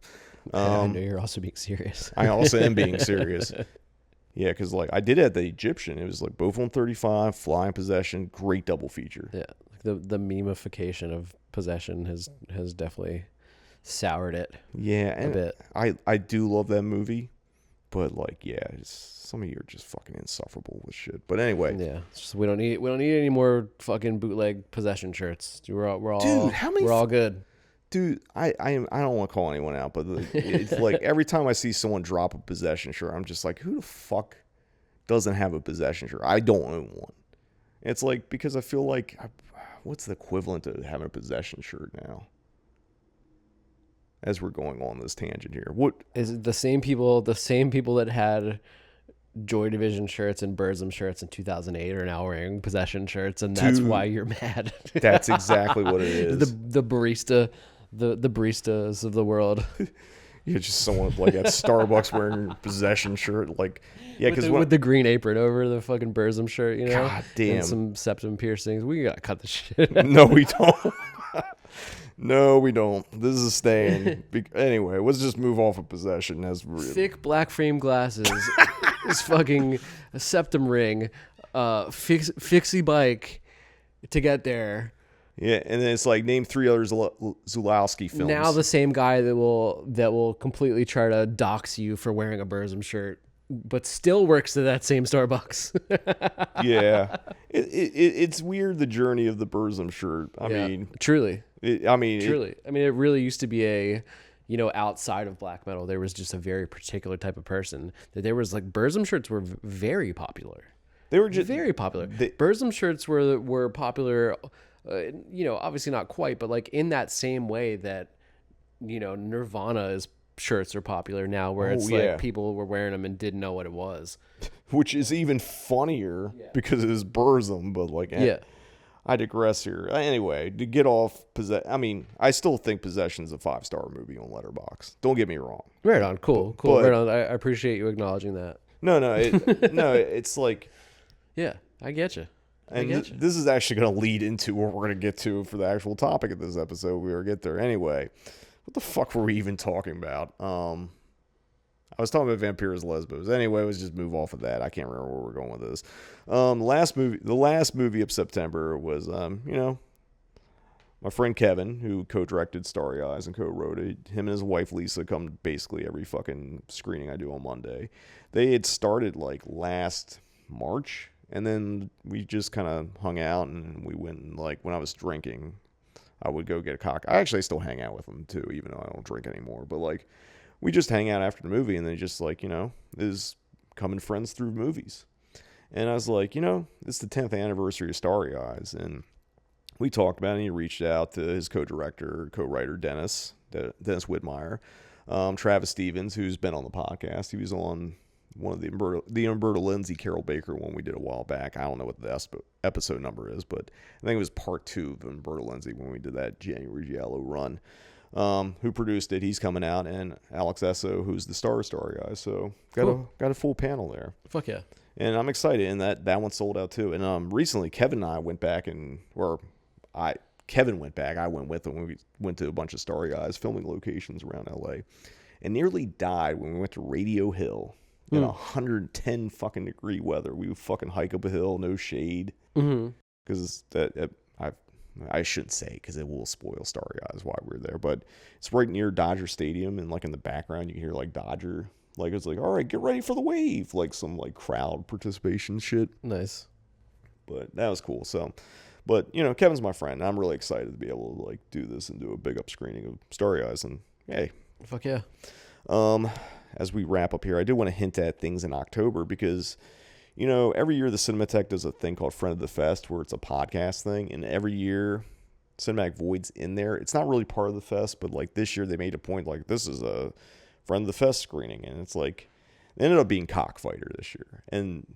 I know you're also being serious. I also am being serious. Yeah, because like I did it at the Egyptian. It was like both on 35, Fly and Possession, great double feature. Yeah, the memification of Possession has definitely soured it. Yeah, and a bit. I do love that movie, but like some of you are just fucking insufferable with shit. But anyway, Yeah, it's just, we don't need any more fucking bootleg Possession shirts. We're all Dude, how many we're all good. dude, I don't want to call anyone out, but it's like every time I see someone drop a Possession shirt, I'm just like, who the fuck doesn't have a Possession shirt? I don't own one. It's like, because I feel like, what's the equivalent of having a Possession shirt now? As we're going on this tangent here, what Is it the same people that had Joy Division shirts and Burzum shirts in 2008 are now wearing Possession shirts, and that's Dude, why you're mad? that's exactly what it is. the baristas of the world. You're just someone like at Starbucks wearing a Possession shirt, like with the green apron over the fucking Burzum shirt, God damn, and some septum piercings. We gotta cut the shit. No, we don't. No, we don't. This is staying. Anyway, let's just move off of Possession. Thick black frame glasses, this fucking septum ring, fixie bike to get there. Yeah, and then it's like, name 3 other Zulawski films. Now the same guy that will completely try to dox you for wearing a Burzum shirt, but still works at that same Starbucks. Yeah, it's weird, the journey of the Burzum shirt. I mean, truly. It really used to be a, outside of black metal, there was just a very particular type of person that there was like Burzum shirts were very popular. They were just very popular. Burzum shirts were popular. Obviously not quite, but like in that same way that, Nirvana's shirts are popular now, where like people were wearing them and didn't know what it was. Which is even funnier because it is Burzum, but like, I digress here. Anyway, to get off I still think Possession's a 5-star movie on Letterboxd. Don't get me wrong. Right on, cool. But, right on. I appreciate you acknowledging that. No, it's like, yeah, I get you. And this is actually going to lead into what we're going to get to for the actual topic of this episode. We will get there. Anyway, what the fuck were we even talking about? I was talking about Vampires Lesbos. Anyway, let's just move off of that. I can't remember where we're going with this. The last movie of September was, my friend Kevin, who co-directed Starry Eyes and co-wrote it. Him and his wife Lisa come basically every fucking screening I do on Monday. They had started like last March. And then we just kind of hung out, and we went and, like, when I was drinking, I would go get a cocktail. I actually still hang out with them, too, even though I don't drink anymore. But, like, we just hang out after the movie, and they just, like, is coming friends through movies. And I was like, it's the 10th anniversary of Starry Eyes. And we talked about it, and he reached out to his co-director, co-writer, Dennis Whitmire, Travis Stevens, who's been on the podcast. He was on one of the Umberto Lindsay, Carol Baker one we did a while back. I don't know what the episode number is, but I think it was part 2 of Umberto Lindsay when we did that January Giallo run. Who produced it? He's coming out, and Alex Esso, who's the star of Starry Eyes. So got a full panel there. Fuck yeah! And I'm excited, and that one sold out too. And recently Kevin and I went back, Kevin went back. I went with him. We went to a bunch of Starry Eyes filming locations around LA, and nearly died when we went to Radio Hill. In 110 fucking degree weather, we would fucking hike up a hill, no shade. Because I shouldn't say, because it will spoil Starry Eyes why we're there. But it's right near Dodger Stadium, and like in the background, you can hear like Dodger. Like it's like, all right, get ready for the wave, like some like crowd participation shit. Nice. But that was cool. So, But, you know, Kevin's my friend. I'm really excited to be able to, like, do this and do a big up screening of Starry Eyes. And, hey. Fuck yeah. As we wrap up here, I do want to hint at things in October because, you know, every year the Cinematheque does a thing called Friend of the Fest where it's a podcast thing. And every year Cinematic Void's in there. It's not really part of the fest, but, like, this year they made a point, like, this is a Friend of the Fest screening. And it's like, it ended up being Cockfighter this year. And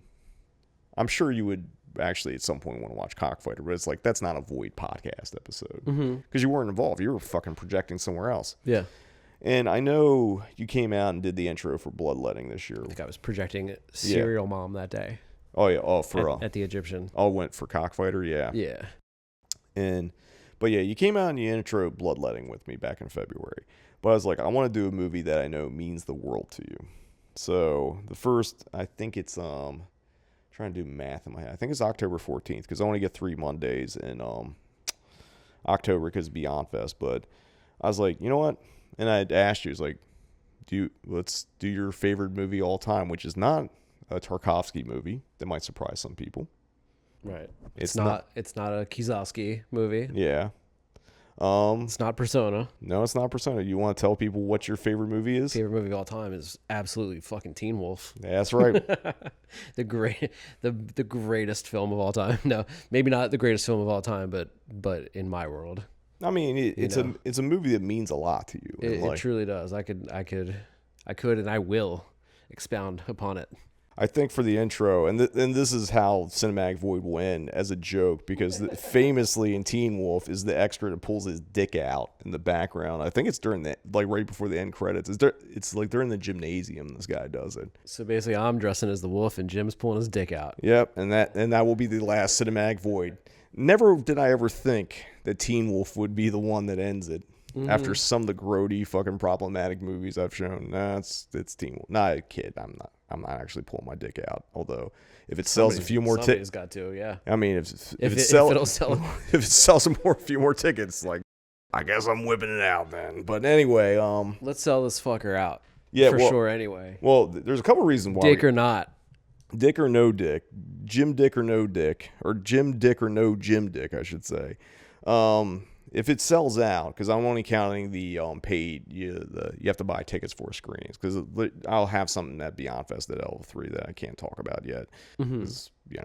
I'm sure you would actually at some point want to watch Cockfighter, but it's like, that's not a Void podcast episode because you weren't involved. You were fucking projecting somewhere else. Yeah. And I know you came out and did the intro for Bloodletting this year. I think I was projecting Serial Mom that day. Oh, yeah. Oh, for at the Egyptian. Oh, went for Cockfighter? Yeah. Yeah. But yeah, you came out and you intro Bloodletting with me back in February. But I was like, I want to do a movie that I know means the world to you. So the first, I think it's trying to do math in my head. I think it's October 14th because I only get 3 Mondays in October because Beyond Fest. But I was like, you know what? And I asked you, it's like, let's do your favorite movie all time, which is not a Tarkovsky movie. That might surprise some people. Right. It's not a Kieslowski movie. Yeah. It's not Persona. No, it's not Persona. You want to tell people what your favorite movie is? Favorite movie of all time is absolutely fucking Teen Wolf. That's right. the greatest film of all time. No, maybe not the greatest film of all time, but in my world. I mean, it's a movie that means a lot to you. It truly does. I could, and I will expound upon it. I think for the intro, and this is how Cinematic Void will end as a joke, because famously in Teen Wolf is the extra that pulls his dick out in the background. I think it's during right before the end credits. It's like they're in the gymnasium. This guy does it. So basically, I'm dressing as the wolf, and Jim's pulling his dick out. Yep, and that will be the last Cinematic Void. Never did I ever think that Teen Wolf would be the one that ends it. After some of the grody fucking problematic movies I've shown. Nah, it's Teen Wolf. Nah, I kid. I'm not actually pulling my dick out. Although if it sells a few more tickets, somebody's got to, yeah. I mean, if it sells a few more tickets, like, I guess I'm whipping it out then. But anyway, let's sell this fucker out. Yeah, for sure. Anyway, well, there's a couple reasons why. Dick or not. Dick or no dick, Jim Dick or no dick, or Jim Dick or no Jim Dick, I should say. If it sells out, because I'm only counting the paid, you have to buy tickets for screenings, because I'll have something at Beyond Fest at L3 that I can't talk about yet, because we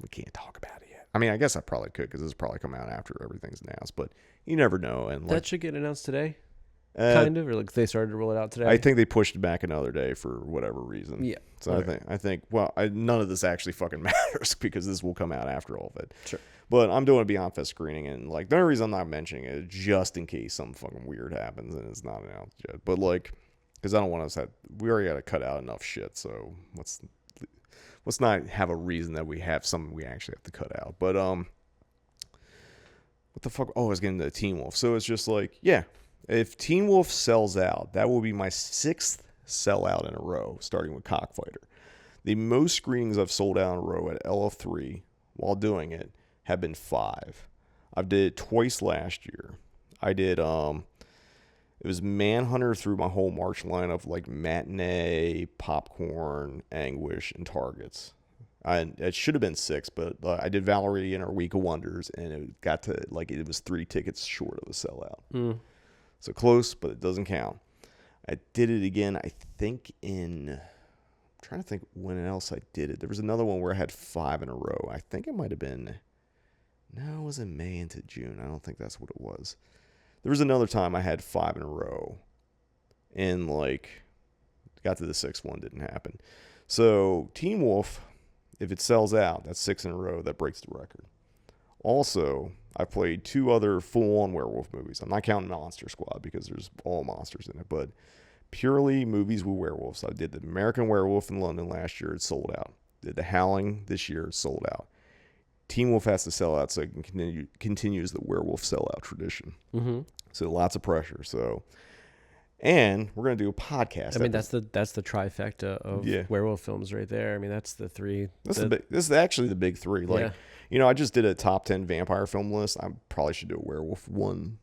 can't talk about it yet. I mean, I guess I probably could, because this is probably coming out after everything's announced, but you never know. And that should get announced today. Kind of, or like they started to roll it out today. I think they pushed it back another day for whatever reason. Yeah. So okay. I think none of this actually fucking matters because this will come out after all of it. Sure. But I'm doing a Beyond Fest screening, and like the only reason I'm not mentioning it is just in case something fucking weird happens and it's not announced yet. But like, because I don't want us to we already got to cut out enough shit. So let's not have a reason that we have something we actually have to cut out. But what the fuck? Oh, I was getting to Teen Wolf. So it's just like, yeah. If Teen Wolf sells out, that will be my 6th sellout in a row, starting with Cockfighter. The most screenings I've sold out in a row at LF3 while doing it have been 5. I did it twice last year. I did, it was Manhunter through my whole March line of like Matinee, Popcorn, Anguish, and Targets. It should have been 6, but I did Valerie in our Week of Wonders, and it got to, like, it was 3 tickets short of a sellout. So close, but it doesn't count. I did it again, I think I'm trying to think when else I did it. There was another one where I had 5 in a row. I think it might have been, no, it was in May into June. I don't think that's what it was. There was another time I had 5 in a row, and like, got to the 6th one, didn't happen. So Teen Wolf, if it sells out, that's 6 in a row, that breaks the record. Also, I played 2 other full-on werewolf movies. I'm not counting Monster Squad because there's all monsters in it, but purely movies with werewolves. I did the American Werewolf in London last year. It sold out. Did The Howling this year. It sold out. Teen Wolf has to sell out so it can continues the werewolf sellout tradition. So lots of pressure. So, and we're gonna do a podcast. I mean, that's the trifecta of werewolf films right there. I mean, that's the 3. This is actually the big 3. Like, I just did a top 10 vampire film list. I probably should do a werewolf one,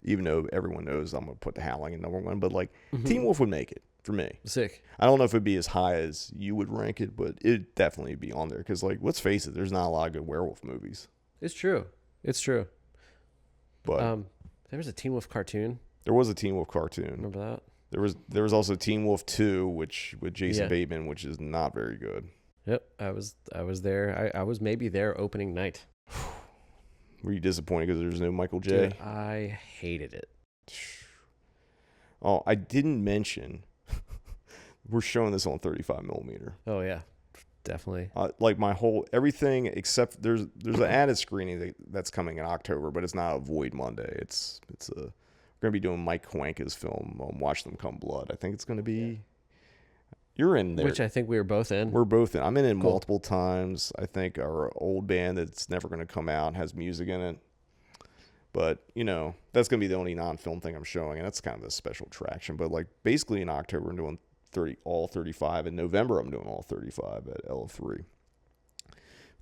even though everyone knows I'm gonna put The Howling in number 1. But like, Teen Wolf would make it for me. Sick. I don't know if it'd be as high as you would rank it, but it'd definitely be on there. Because like, let's face it, there's not a lot of good werewolf movies. It's true. It's true. But There was a Teen Wolf cartoon. there was a Teen Wolf cartoon. Remember that? There was also Teen Wolf 2, which with Jason Yeah. Bateman, which is not very good. Yep. I was there. I was maybe there opening night. Were you disappointed because there's no Michael J? Dude, I hated it. Oh, I didn't mention we're showing this on 35 millimeter. Oh yeah, definitely. Like my whole everything except there's an added screening that's coming in October, but it's not a Void Monday. We're gonna be doing Mike Cuenca's film, Watch Them Come Blood. I think it's gonna be. You're in there. Which I think we were both in. We're both in. I'm in it Cool. multiple times. I think our old band that's never gonna come out has music in it. But, that's going to be the only non-film thing I'm showing, and that's kind of a special attraction. But, like, basically in October, I'm doing all 35. In November, I'm doing all 35 at L3.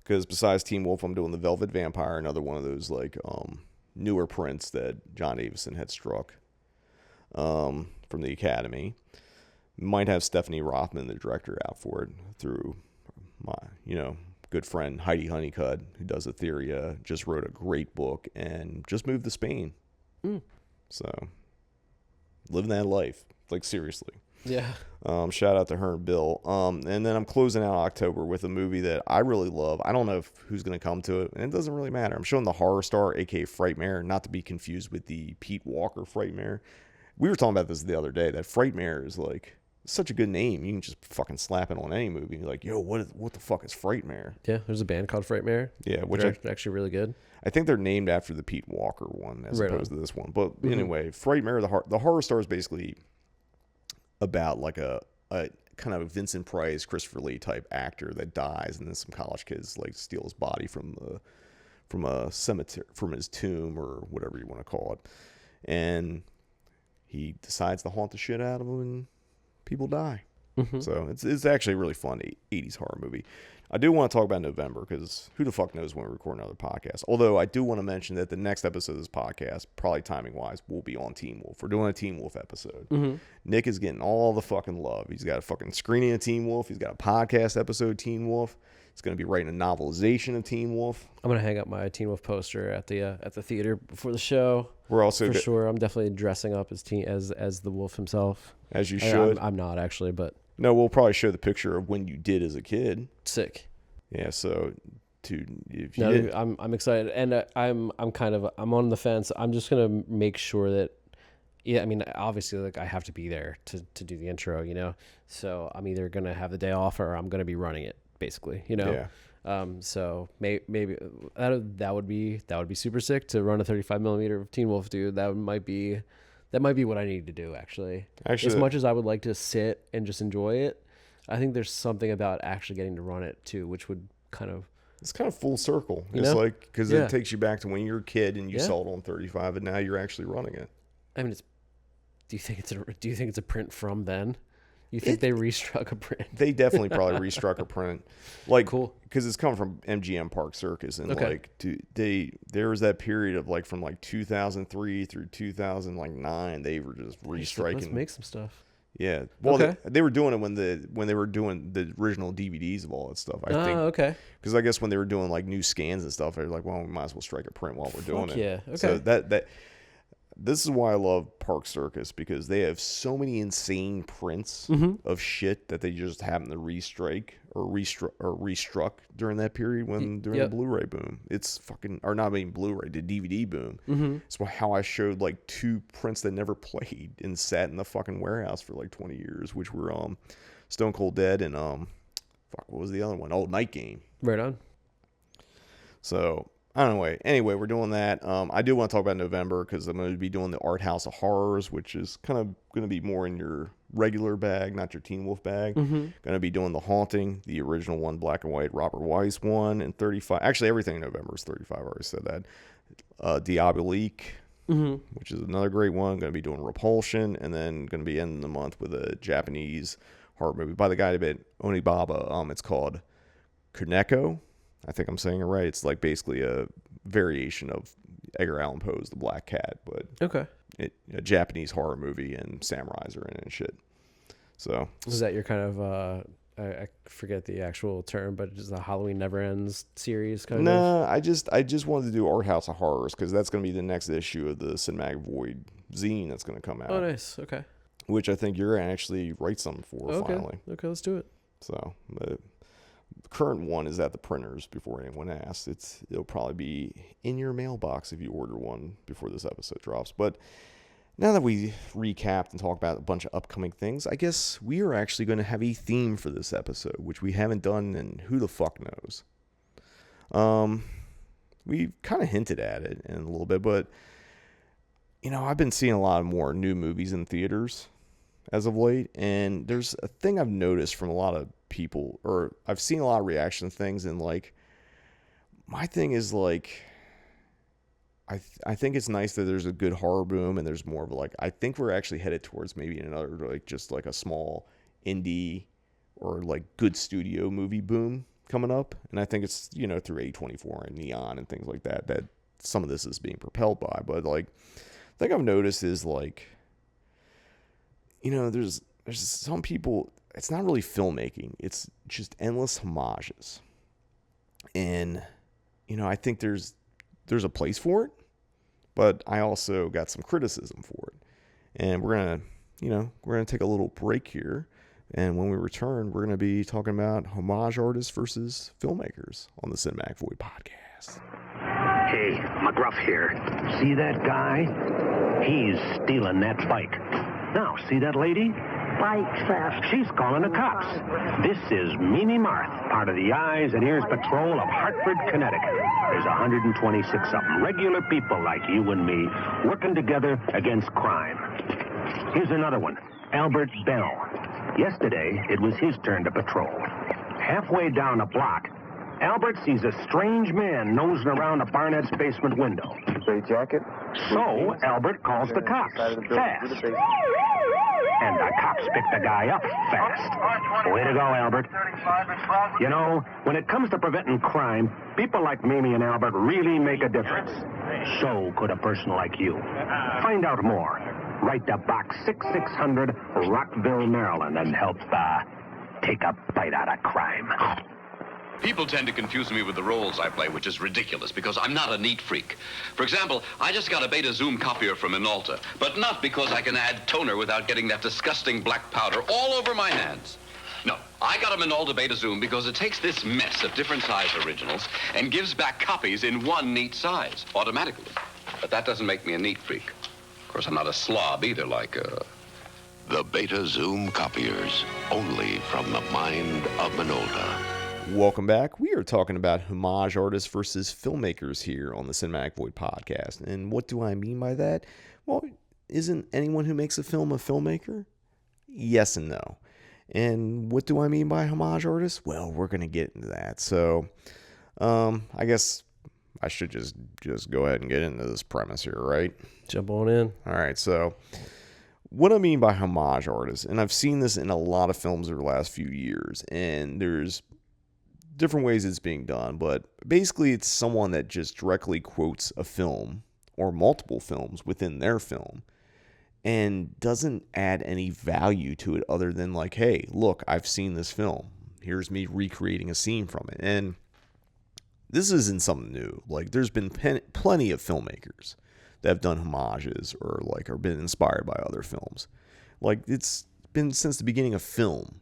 Because besides Teen Wolf, I'm doing The Velvet Vampire, another one of those, like, newer prints that John Avison had struck from the Academy. Might have Stephanie Rothman, the director, out for it through my, good friend Heidi Honeycutt, who does Etheria, just wrote a great book and just moved to Spain. So living that life, like seriously. Yeah. Shout out to her and Bill. And then I'm closing out October with a movie that I really love. I don't know who's going to come to it, and it doesn't really matter. I'm showing The Horror Star, aka Frightmare, not to be confused with the Pete Walker Frightmare. We were talking about this the other day. That Frightmare is like such a good name. You can just fucking slap it on any movie. You're like, yo, what the fuck is Frightmare? Yeah. There's a band called Frightmare. Yeah, which They're actually really good. I think they're named after the Pete Walker one as Right opposed on. to this one. But anyway, Frightmare, the Horror Star is basically about like a kind of Vincent Price, Christopher Lee type actor that dies, and then some college kids like steal his body from a cemetery, from his tomb or whatever you want to call it, and he decides to haunt the shit out of him, and people die. So it's actually a really fun 80s horror movie. I do want to talk about November because who the fuck knows when we record another podcast. Although I do want to mention that the next episode of this podcast, probably timing wise, will be on Teen Wolf. We're doing a Teen Wolf episode. Nick is getting all the fucking love. He's got a fucking screening of Teen Wolf. He's got a podcast episode Teen Wolf. He's going to be writing a novelization of Teen Wolf. I'm gonna hang up my Teen Wolf poster at the theater before the show. We're also For sure. I'm definitely dressing up as the wolf himself. as you should. I'm not actually, but No, we'll probably show the picture of when you did as a kid. sick. Yeah, so if you No, did, I'm excited, and I'm on the fence. I'm just gonna make sure that, yeah, I mean, obviously, like I have to be there to do the intro, So I'm either gonna have the day off or I'm gonna be running it, basically, Yeah. So maybe that would be super sick to run a 35 millimeter of Teen Wolf, dude. That might be what I need to do, actually. Actually, As much as I would like to sit and just enjoy it, I think there's something about actually getting to run it too, which would kind of. it's kind of full circle. You It's know? like, because Yeah. it takes you back to when you were a kid and you Yeah. saw it on 35 and now you're actually running it. I mean, do you think it's a print from then? You think they restruck a print? They definitely probably restruck a print. Like, Cool. because it's coming from MGM Park Circus. And Okay. like, there was that period of like from like 2003 through 2009, they were just restriking. Let's make some stuff. Yeah. Well, Okay. they were doing it when they were doing the original DVDs of all that stuff. I think. Okay. Because I guess when they were doing like new scans and stuff, they were like, well, we might as well strike a print while we're doing Fuck it. yeah. Okay. So this is why I love Park Circus, because they have so many insane prints of shit that they just happen to restrike or restruck during that period during the Blu-ray boom. It's fucking, or not even Blu-ray, the DVD boom. It's how I showed like 2 prints that never played and sat in the fucking warehouse for like 20 years, which were Stone Cold Dead and what was the other one? Oh, Night Game. Right on. So anyway, we're doing that. I do want to talk about November because I'm going to be doing the Art House of Horrors, which is kind of going to be more in your regular bag, not your Teen Wolf bag. Going to be doing The Haunting, the original one, black and white, Robert Weiss one, and 35. Actually, everything in November is 35. I already said that. Diabolique, which is another great one. Going to be doing Repulsion, and then going to be ending the month with a Japanese horror movie by the guy that made Onibaba. It's called Kuneko. I think I'm saying it right. It's like basically a variation of Edgar Allan Poe's The Black Cat, but Okay. a Japanese horror movie, and samurais are in it and shit. So Is that your kind of I forget the actual term, but just the Halloween Never Ends series kind of. No, I just wanted to do Art House of Horrors because that's going to be the next issue of the Cinematic Void zine that's going to come out. Oh, nice. Okay. Which I think you're going to actually write something for finally. Okay, let's do it. So the current one is at the printers before anyone asks. It'll probably be in your mailbox if you order one before this episode drops. But now that we recapped and talked about a bunch of upcoming things, I guess we are actually going to have a theme for this episode, which we haven't done in who the fuck knows. We kind of hinted at it in a little bit, but I've been seeing a lot more new movies in theaters as of late, and there's a thing I've noticed from a lot of people, or I've seen a lot of reaction things, and like my thing is like I think it's nice that there's a good horror boom, and there's more of I think we're actually headed towards maybe another just a small indie or good studio movie boom coming up, and I think it's through A24 and Neon and things like that some of this is being propelled by. But the thing I've noticed is there's some people, it's not really filmmaking, it's just endless homages, and I think there's a place for it, but I also got some criticism for it. And we're gonna take a little break here, and when we return, we're gonna be talking about homage artists versus filmmakers on the Cinematic Void podcast. Hey, McGruff here. See that guy? He's stealing that bike. Now, see that lady? Bike theft. She's calling the cops. This is Mimi Marth, part of the Eyes and Ears Patrol of Hartford, Connecticut. There's 126 of them, regular people like you and me, working together against crime. Here's another one, Albert Bell. Yesterday, it was his turn to patrol. Halfway down a block, Albert sees a strange man nosing around a Barnett's basement window. Gray jacket. So, Albert calls the cops, fast. And the cops pick the guy up fast. Way to go, Albert. When it comes to preventing crime, people like Mimi and Albert really make a difference. So could a person like you. Find out more. Write to Box 6600, Rockville, Maryland, and help take a bite out of crime. People tend to confuse me with the roles I play, which is ridiculous because I'm not a neat freak. For example, I just got a Beta Zoom copier from Minolta, but not because I can add toner without getting that disgusting black powder all over my hands. No, I got a Minolta Beta Zoom because it takes this mess of different size originals and gives back copies in one neat size, automatically. But that doesn't make me a neat freak. Of course, I'm not a slob either, The Beta Zoom copiers, only from the mind of Minolta. Welcome back. We are talking about homage artists versus filmmakers here on the Cinematic Void podcast. And what do I mean by that? Well, isn't anyone who makes a film a filmmaker? Yes and no. And what do I mean by homage artists? Well, we're going to get into that. So, I guess I should just go ahead and get into this premise here, right? Jump on in. All right. So, what I mean by homage artists, and I've seen this in a lot of films over the last few years, and there's different ways it's being done, but basically it's someone that just directly quotes a film or multiple films within their film and doesn't add any value to it other than hey, look, I've seen this film. Here's me recreating a scene from it. And this isn't something new. There's been plenty of filmmakers that have done homages or or been inspired by other films. It's been since the beginning of film.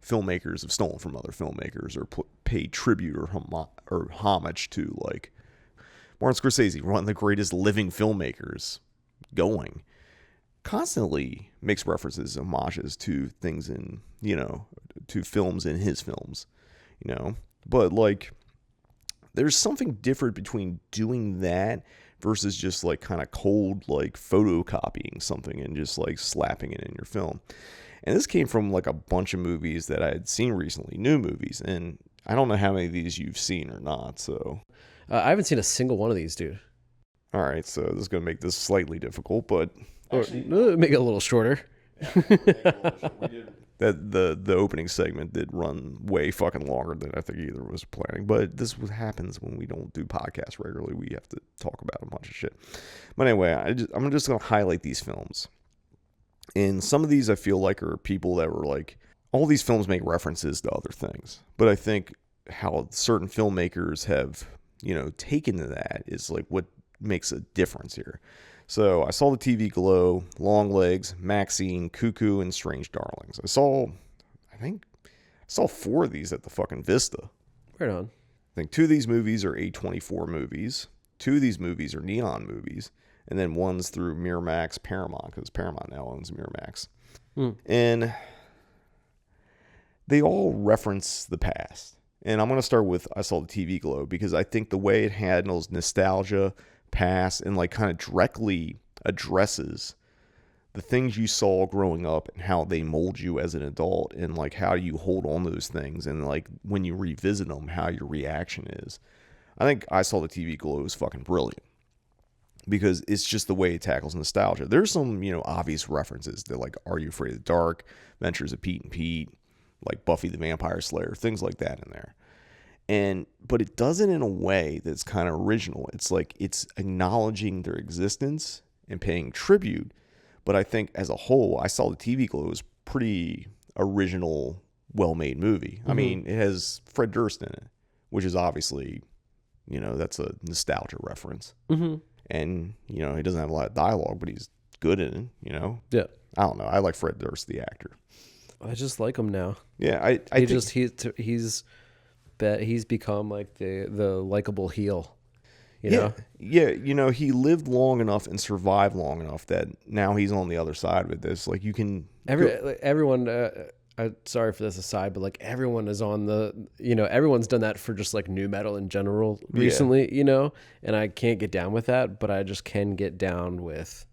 Filmmakers have stolen from other filmmakers or paid tribute or homage to Martin Scorsese, one of the greatest living filmmakers going, constantly makes references, homages to things in, to films in his films, but there's something different between doing that versus just kind of cold, photocopying something and just slapping it in your film. And this came from a bunch of movies that I had seen recently, new movies. And I don't know how many of these you've seen or not. So I haven't seen a single one of these, dude. All right. So this is going to make this slightly difficult, but make it a little shorter. That the opening segment did run way fucking longer than I think either was planning. But this is what happens when we don't do podcasts regularly. We have to talk about a bunch of shit. But anyway, I'm just going to highlight these films. And some of these I feel are people that were all these films make references to other things, but I think how certain filmmakers have, taken to that is like what makes a difference here. So I saw the TV Glow, Long Legs, Maxine, Cuckoo, and Strange Darlings. I saw 4 of these at the fucking Vista. Right on. I think 2 of these movies are A24 movies. 2 of these movies are Neon movies. And then one's through Miramax, Paramount, because Paramount now owns Miramax. And they all reference the past. And I'm going to start with I saw the TV Glow, because I think the way it handles nostalgia, past, and like kind of directly addresses the things you saw growing up and how they mold you as an adult, and like how you hold on to those things, and like when you revisit them, how your reaction is. I think I saw the TV Glow is fucking brilliant, because it's just the way it tackles nostalgia. There's some, obvious references to like Are You Afraid of the Dark, Adventures of Pete and Pete, like Buffy the Vampire Slayer, things like that in there. But it does it in a way that's kind of original. It's like it's acknowledging their existence and paying tribute. But I think as a whole, I saw the TV Glow was pretty original, well-made movie. I mean, it has Fred Durst in it, which is obviously, that's a nostalgia reference. And, he doesn't have a lot of dialogue, but he's good in it, Yeah. I don't know. I like Fred Durst, the actor. I just like him now. Yeah, I think he's become like the likable heel. Yeah, he lived long enough and survived long enough that now he's on the other side with this. Like you can everyone. Sorry for this aside, but like everyone is on the, everyone's done that for just like new metal in general recently, and I can't get down with that, but I just can get down with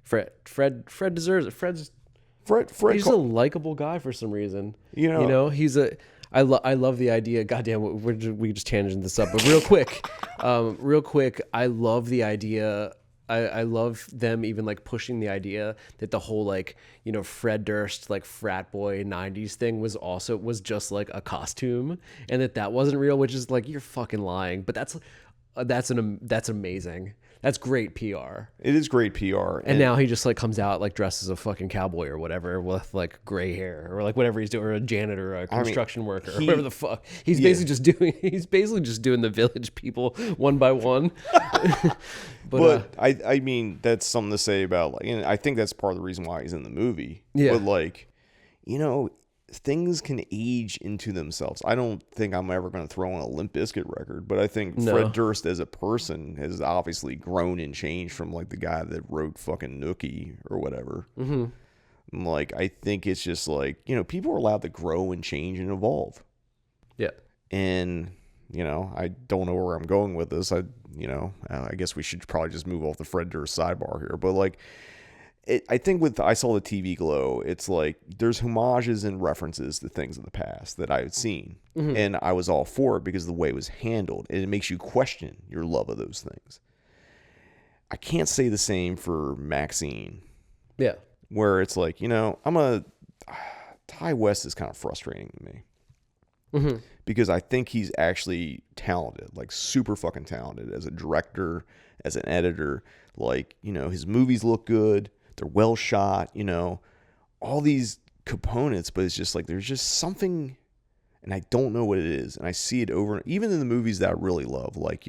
Fred. Fred deserves it. Fred. He's a likable guy for some reason. He's a. I love the idea. Goddamn, we just tangent this up, but real quick, I love the idea. I love them even like pushing the idea that the whole like Fred Durst like frat boy 90s thing was just like a costume, and that wasn't real, which is like you're fucking lying. But that's amazing. That's great PR. It is great PR. And now he just like comes out like dressed as a fucking cowboy or whatever with like gray hair or like whatever he's doing, or a janitor or a construction worker or whatever the fuck. He's basically just doing the Village people one by one. But I mean, that's something to say about like, and I think that's part of the reason why he's in the movie. Yeah. But like, things can age into themselves. I don't think I'm ever going to throw in a Limp Bizkit record, but I think Fred Durst as a person has obviously grown and changed from like the guy that wrote fucking Nookie or whatever. Like, I think it's just like, people are allowed to grow and change and evolve. Yeah. And, I don't know where I'm going with this. I guess we should probably just move off the Fred Durst sidebar here, but like, I think with I saw the TV Glow, it's like there's homages and references to things of the past that I had seen. And I was all for it because of the way it was handled. And it makes you question your love of those things. I can't say the same for Maxine. Yeah. Where it's like, Ty West is kind of frustrating to me. Because I think he's actually talented, like super fucking talented as a director, as an editor. Like, his movies look good. They're well shot, all these components, but it's just like there's just something, and I don't know what it is. And I see it over, even in the movies that I really love, like,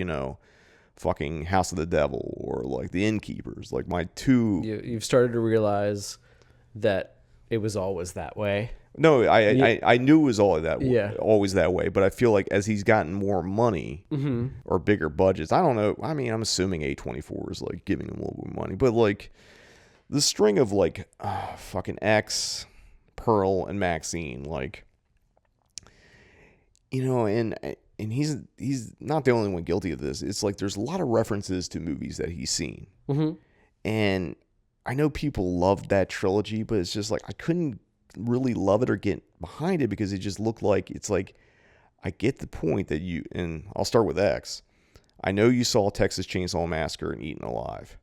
fucking House of the Devil or like The Innkeepers, like my two. You've started to realize that it was always that way. No, I knew it was always that way, but I feel like as he's gotten more money or bigger budgets, I don't know. I mean, I'm assuming A24 is like giving him a little bit of money, but like. The string of like fucking X, Pearl, and Maxine, like, and he's not the only one guilty of this. It's like there's a lot of references to movies that he's seen, and I know people loved that trilogy, but it's just like I couldn't really love it or get behind it because it just looked like it's like I get the point that and I'll start with X. I know you saw Texas Chainsaw Massacre and Eaten Alive.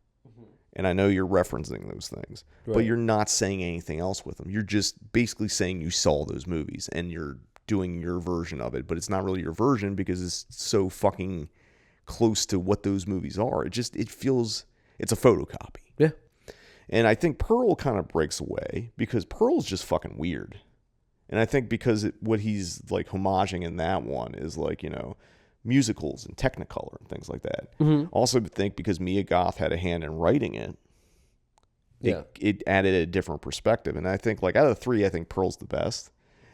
And I know you're referencing those things, but you're not saying anything else with them. You're just basically saying you saw those movies and you're doing your version of it, but it's not really your version because it's so fucking close to what those movies are. It feels, it's a photocopy. Yeah. And I think Pearl kind of breaks away because Pearl's just fucking weird. And I think because what he's like homaging in that one is like, you know, musicals and Technicolor and things like that. Mm-hmm. Also think because Mia Goth had a hand in writing it, it added a different perspective. And I think like out of the three, I think Pearl's the best.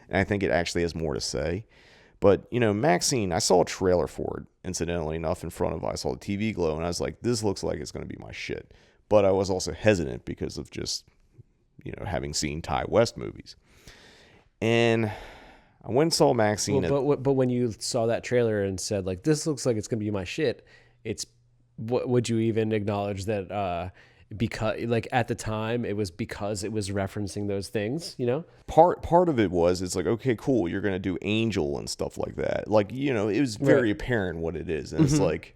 And I think it actually has more to say. But, you know, Maxine, I saw a trailer for it, incidentally enough, in front of it. I saw the TV glow, and I was like, this looks like it's going to be my shit. But I was also hesitant because of just, you know, having seen Ty West movies. And I went and saw Maxine. Well, but when you saw that trailer and said, like, this looks like it's going to be my shit, would you even acknowledge that because, like, at the time, it was because it was referencing those things, you know? Part of it was, it's like, okay, cool, you're going to do Angel and stuff like that. Like, you know, it was very apparent what it is. And it's like,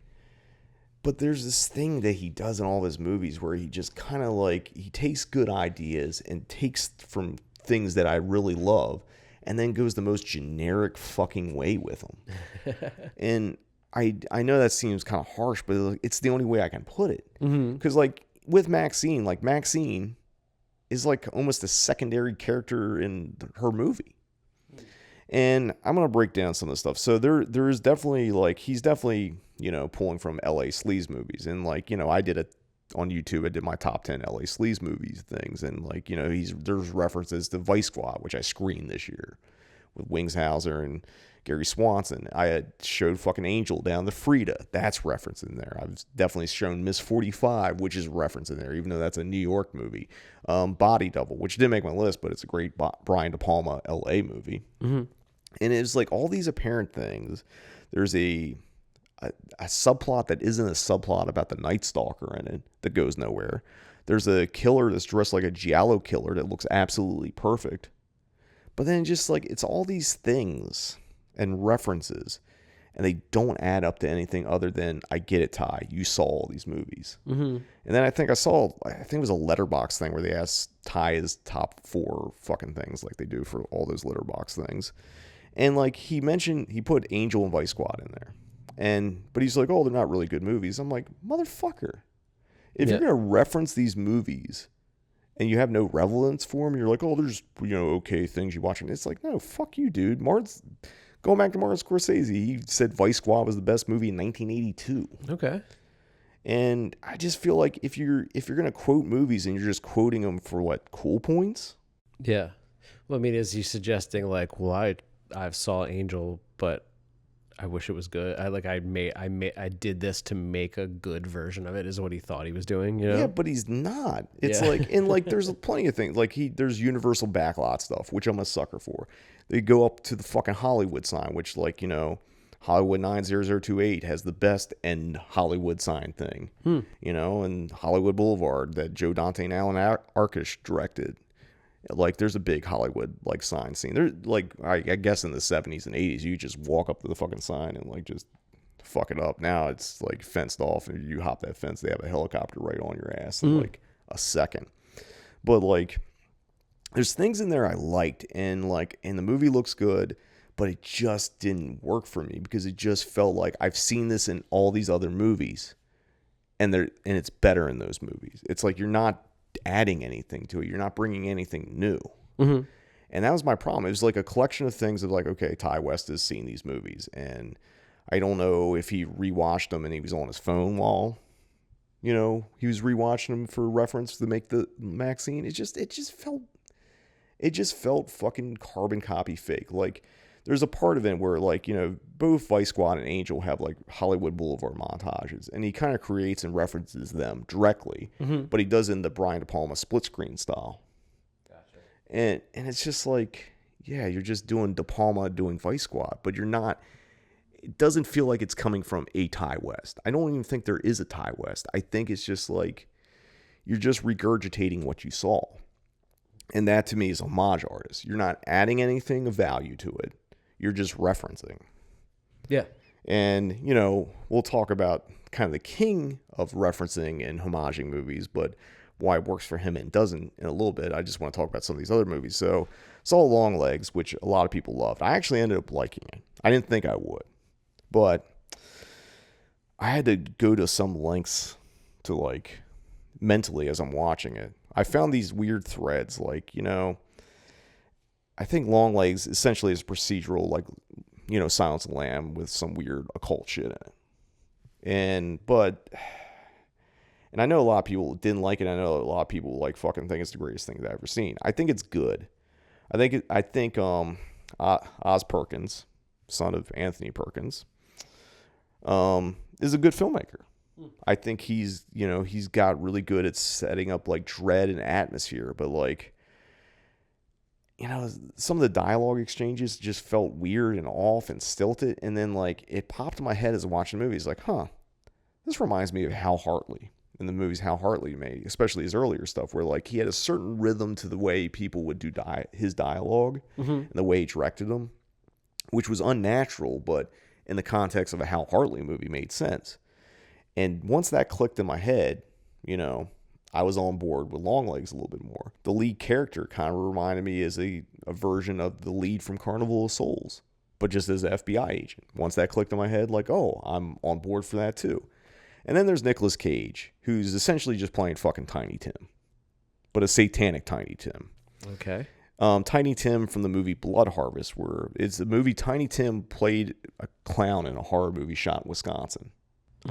but there's this thing that he does in all of his movies where he just kind of like, he takes good ideas and takes from things that I really love and then goes the most generic fucking way with them. And I know that seems kind of harsh, but it's the only way I can put it. Because like with Maxine, like Maxine is like almost a secondary character in her movie. And I'm going to break down some of the stuff. So there is definitely like, he's definitely, you know, pulling from LA Sleaze movies. And like, you know, I did on YouTube, I did my top 10 LA Sleaze movies things. And like, you know, there's references to Vice Squad, which I screened this year with Wings Hauser and Gary Swanson. I had showed fucking Angel down the Frida. That's referenced in there. I've definitely shown Miss 45, which is referenced in there, even though that's a New York movie. Body Double, which didn't make my list, but it's a great Brian De Palma LA movie. Mm-hmm. And it's like all these apparent things. There's a subplot that isn't a subplot about the Night Stalker in it that goes nowhere. There's a killer that's dressed like a giallo killer that looks absolutely perfect. But then just like, it's all these things and references, and they don't add up to anything other than, I get it, Ty, you saw all these movies. Mm-hmm. And then I think it was a Letterboxd thing where they asked Ty his top 4 fucking things like they do for all those Letterboxd things. And like he put Angel and Vice Squad in there. But he's like, oh, they're not really good movies. I'm like, motherfucker, if you're going to reference these movies and you have no relevance for them, you're like, oh, there's, you know, okay things you watch. And it's like, no, fuck you, dude. Going back to Martin Scorsese, he said Vice Squad was the best movie in 1982. Okay. And I just feel like if you're going to quote movies and you're just quoting them for what, cool points? Yeah. Well, I mean, is he suggesting like, well, I saw Angel, but I wish it was good. I did this to make a good version of it, is what he thought he was doing, you know? Yeah, but he's not. It's like, and like there's plenty of things. Like there's Universal backlot stuff, which I'm a sucker for. They go up to the fucking Hollywood sign, which, like, you know, Hollywood 90028 has the best end Hollywood sign thing. You know, and Hollywood Boulevard that Joe Dante and Alan Arkish directed. Like, there's a big Hollywood, like, sign scene. There's, like, I guess in the 70s and 80s, you just walk up to the fucking sign and, like, just fuck it up. Now it's, like, fenced off, and you hop that fence, they have a helicopter right on your ass in, like, a second. But, like, there's things in there I liked, and the movie looks good, but it just didn't work for me because it just felt like I've seen this in all these other movies, and it's better in those movies. It's like you're not adding anything to it. You're not bringing anything new. Mm-hmm. And that was my problem. It was like a collection of things of like, okay, Ty West has seen these movies, and I don't know if he rewatched them and he was on his phone while, you know, he was rewatching them for reference to make the Maxine. It just felt fucking carbon copy fake. Like, there's a part of it where, like, you know, both Vice Squad and Angel have, like, Hollywood Boulevard montages, and he kind of creates and references them directly, but he does in the Brian De Palma split screen style. Gotcha. And it's just like, yeah, you're just doing De Palma doing Vice Squad, but you're not, it doesn't feel like it's coming from a Ty West. I don't even think there is a Ty West. I think it's just like, you're just regurgitating what you saw. And that, to me, is homage artist. You're not adding anything of value to it. You're just referencing. Yeah. And, you know, we'll talk about kind of the king of referencing and homaging movies, but why it works for him and doesn't in a little bit. I just want to talk about some of these other movies. So, saw Longlegs, which a lot of people loved. I actually ended up liking it. I didn't think I would. But I had to go to some lengths to, like, mentally as I'm watching it. I found these weird threads, like, you know, I think Longlegs essentially is procedural, like, you know, Silence of the Lamb with some weird occult shit in it. And I know a lot of people didn't like it. I know a lot of people like fucking think it's the greatest thing I've ever seen. I think it's good. I think Oz Perkins, son of Anthony Perkins, is a good filmmaker. I think he's got really good at setting up like dread and atmosphere, but like, you know, some of the dialogue exchanges just felt weird and off and stilted. And then like it popped in my head as I watched the movie. It's like, this reminds me of Hal Hartley in the movies Hal Hartley made, especially his earlier stuff, where like he had a certain rhythm to the way people would do his dialogue and the way he directed them, which was unnatural, but in the context of a Hal Hartley movie made sense. And once that clicked in my head, you know, I was on board with Longlegs a little bit more. The lead character kind of reminded me as a version of the lead from Carnival of Souls, but just as an FBI agent. Once that clicked in my head, like, oh, I'm on board for that too. And then there's Nicolas Cage, who's essentially just playing fucking Tiny Tim, but a satanic Tiny Tim. Okay. Tiny Tim from the movie Blood Harvest, where it's the movie Tiny Tim played a clown in a horror movie shot in Wisconsin.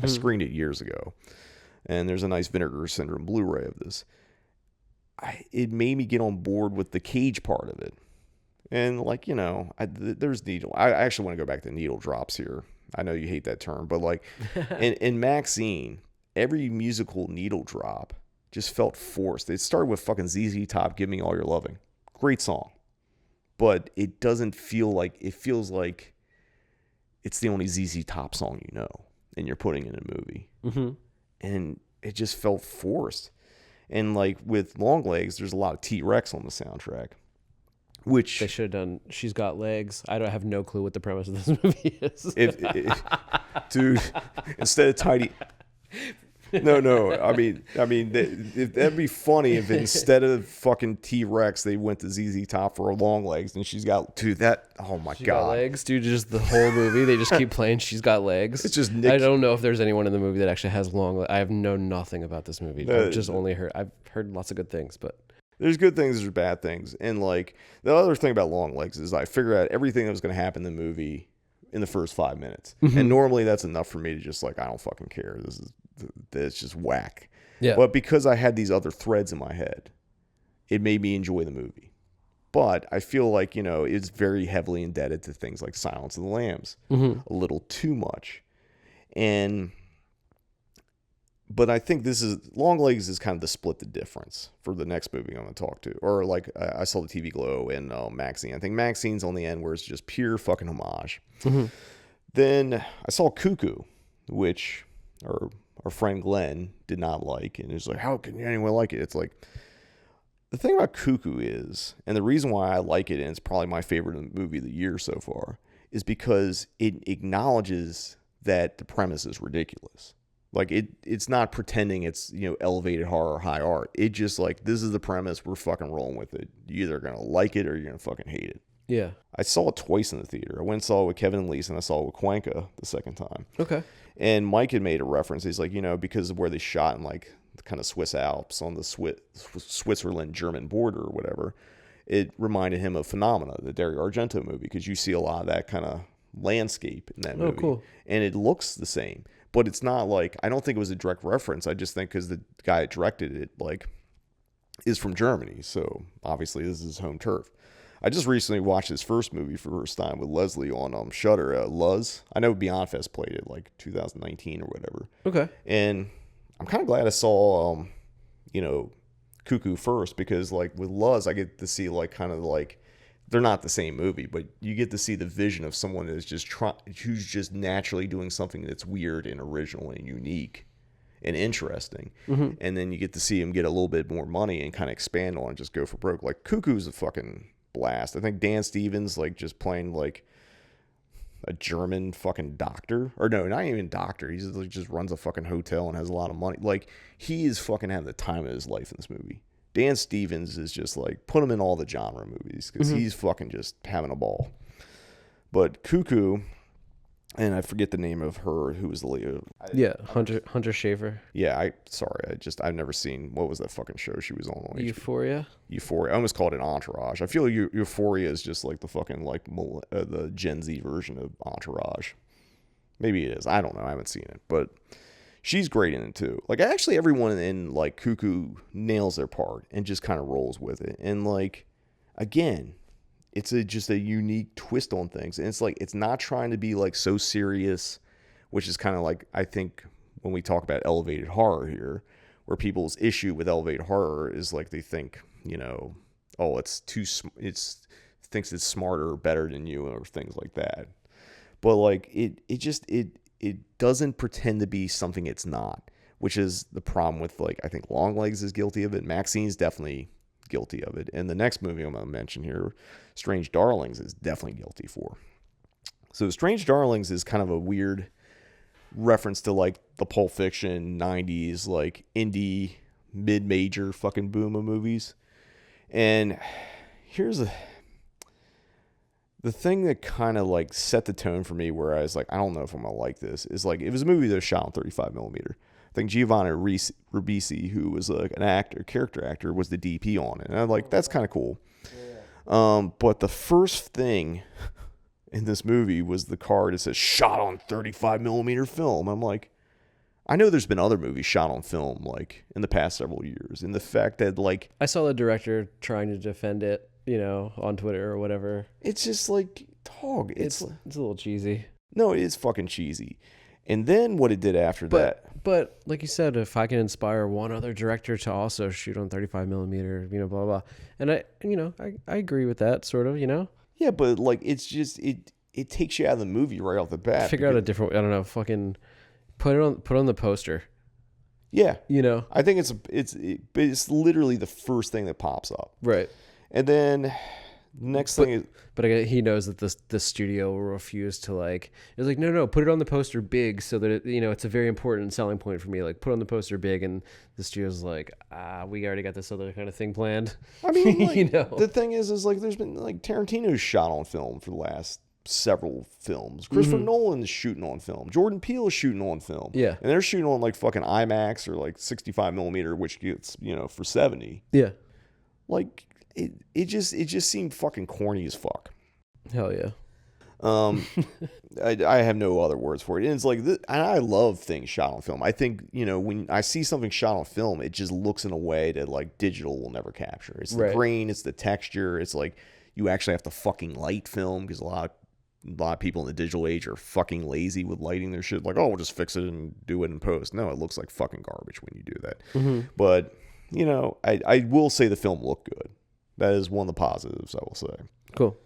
I screened it years ago, and there's a nice Vinegar Syndrome Blu-ray of this. It made me get on board with the Cage part of it. And like, you know, there's needle. I actually want to go back to needle drops here. I know you hate that term, but like in Maxine, every musical needle drop just felt forced. It started with fucking ZZ Top, Give Me All Your Loving. Great song. But it doesn't feel like, it feels like it's the only ZZ Top song you know, and you're putting in a movie. Mm-hmm. And it just felt forced. And like with Longlegs, there's a lot of T-Rex on the soundtrack. Which they should have done. She's Got Legs. I don't have no clue what the premise of this movie is. Dude, instead of Tiny, no. I mean, that'd be funny if instead of fucking T-Rex, they went to ZZ Top for her Longlegs, and she's got, dude. Oh my god, got legs, dude. Just the whole movie, they just keep playing. She's Got Legs. It's just I don't know if there's anyone in the movie that actually has long legs. I have known nothing about this movie. I've just only heard. I've heard lots of good things, but. There's good things, there's bad things. And like the other thing about Longlegs is I figured out everything that was going to happen in the movie in the first 5 minutes. Mm-hmm. And normally that's enough for me to just like, I don't fucking care. It's just whack. Yeah. But because I had these other threads in my head, it made me enjoy the movie. But I feel like, you know, it's very heavily indebted to things like Silence of the Lambs. Mm-hmm. A little too much. But I think Longlegs is kind of the split the difference for the next movie I'm going to talk to. Or like I saw the TV Glow and Maxine. I think Maxine's on the end where it's just pure fucking homage. Mm-hmm. Then I saw Cuckoo, which our friend Glenn did not like. And he's like, how can anyone like it? It's like, the thing about Cuckoo is, and the reason why I like it, and it's probably my favorite movie of the year so far, is because it acknowledges that the premise is ridiculous. Like it's not pretending it's, you know, elevated horror or high art. It just like, this is the premise. We're fucking rolling with it. You're either going to like it or you're going to fucking hate it. Yeah. I saw it twice in the theater. I went and saw it with Kevin and Lisa, and I saw it with Cuenca the second time. Okay. And Mike had made a reference. He's like, you know, because of where they shot in like the kind of Swiss Alps on the Switzerland-German border or whatever, it reminded him of Phenomena, the Dario Argento movie, because you see a lot of that kind of landscape in that movie. Cool. And it looks the same. But it's not like, I don't think it was a direct reference. I just think because the guy that directed it, like, is from Germany. So obviously this is his home turf. I just recently watched his first movie for the first time with Leslie on Shudder, Luz. I know Beyond Fest played it like 2019 or whatever. Okay. And I'm kind of glad I saw, you know, Cuckoo first, because like with Luz, I get to see like kind of like, they're not the same movie, but you get to see the vision of someone that's just who's just naturally doing something that's weird and original and unique and interesting. Mm-hmm. And then you get to see him get a little bit more money and kind of expand on it, just go for broke. Like Cuckoo's a fucking blast. I think Dan Stevens, like just playing like a German fucking doctor, or no, not even doctor. He's like just runs a fucking hotel and has a lot of money. Like he is fucking having the time of his life in this movie. Dan Stevens is just like, put him in all the genre movies because he's fucking just having a ball. But Cuckoo, and I forget the name of her who was the lead. Yeah, Hunter Schafer. Yeah, I've never seen, what was that fucking show she was on? Euphoria. Euphoria. I almost called it Entourage. I feel Euphoria is just like the fucking the Gen Z version of Entourage. Maybe it is. I don't know. I haven't seen it, but she's great in it too. Like actually, everyone in like Cuckoo nails their part and just kind of rolls with it. And like again, it's just a unique twist on things. And it's like it's not trying to be like so serious, which is kind of like I think when we talk about elevated horror here, where people's issue with elevated horror is like they think, you know, oh, it's thinks it's smarter or better than you or things like that. But like it doesn't pretend to be something it's not, which is the problem with like I think Longlegs is guilty of it. Maxine's definitely guilty of it. And the next movie I'm going to mention here, Strange Darlings, is definitely guilty for. So Strange Darlings is kind of a weird reference to like the Pulp Fiction 90s like indie mid-major fucking boom of movies. And here's the thing that kind of like set the tone for me where I was like, I don't know if I'm going to like this, is like, it was a movie that was shot on 35 millimeter. I think Giovanni Ribisi, who was like an character actor, was the DP on it. And I'm like, that's kind of cool. Yeah. But the first thing in this movie was the card that says shot on 35 millimeter film. I'm like, I know there's been other movies shot on film like in the past several years. And the fact that like, I saw the director trying to defend it, you know, on Twitter or whatever. It's just like, dog. It's a little cheesy. No, it is fucking cheesy. And then what it did after that. But like you said, if I can inspire one other director to also shoot on 35 millimeter, you know, blah, blah. And I agree with that sort of, you know? Yeah, but like, it's just, it takes you out of the movie right off the bat. Figure out a different, I don't know, fucking put on the poster. Yeah. You know? I think it's literally the first thing that pops up. Right. And then next thing is, but he knows that the studio will refuse to like. It's like no, put it on the poster big so that it, you know, it's a very important selling point for me. Like put on the poster big, and the studio's like, we already got this other kind of thing planned. I mean, like, you know, the thing is like there's been like Tarantino's shot on film for the last several films. Christopher Nolan's shooting on film. Jordan Peele's shooting on film. Yeah, and they're shooting on like fucking IMAX or like 65 millimeter, which gets, you know, for 70. Yeah, like. It just seemed fucking corny as fuck. Hell yeah. I have no other words for it. And it's like, and I love things shot on film. I think, you know, when I see something shot on film, it just looks in a way that like digital will never capture. It's the grain, it's the texture. It's like you actually have to fucking light film because a lot of people in the digital age are fucking lazy with lighting their shit. Like, oh, we'll just fix it and do it in post. No, it looks like fucking garbage when you do that. Mm-hmm. But, you know, I will say the film looked good. That is one of the positives, I will say. Cool.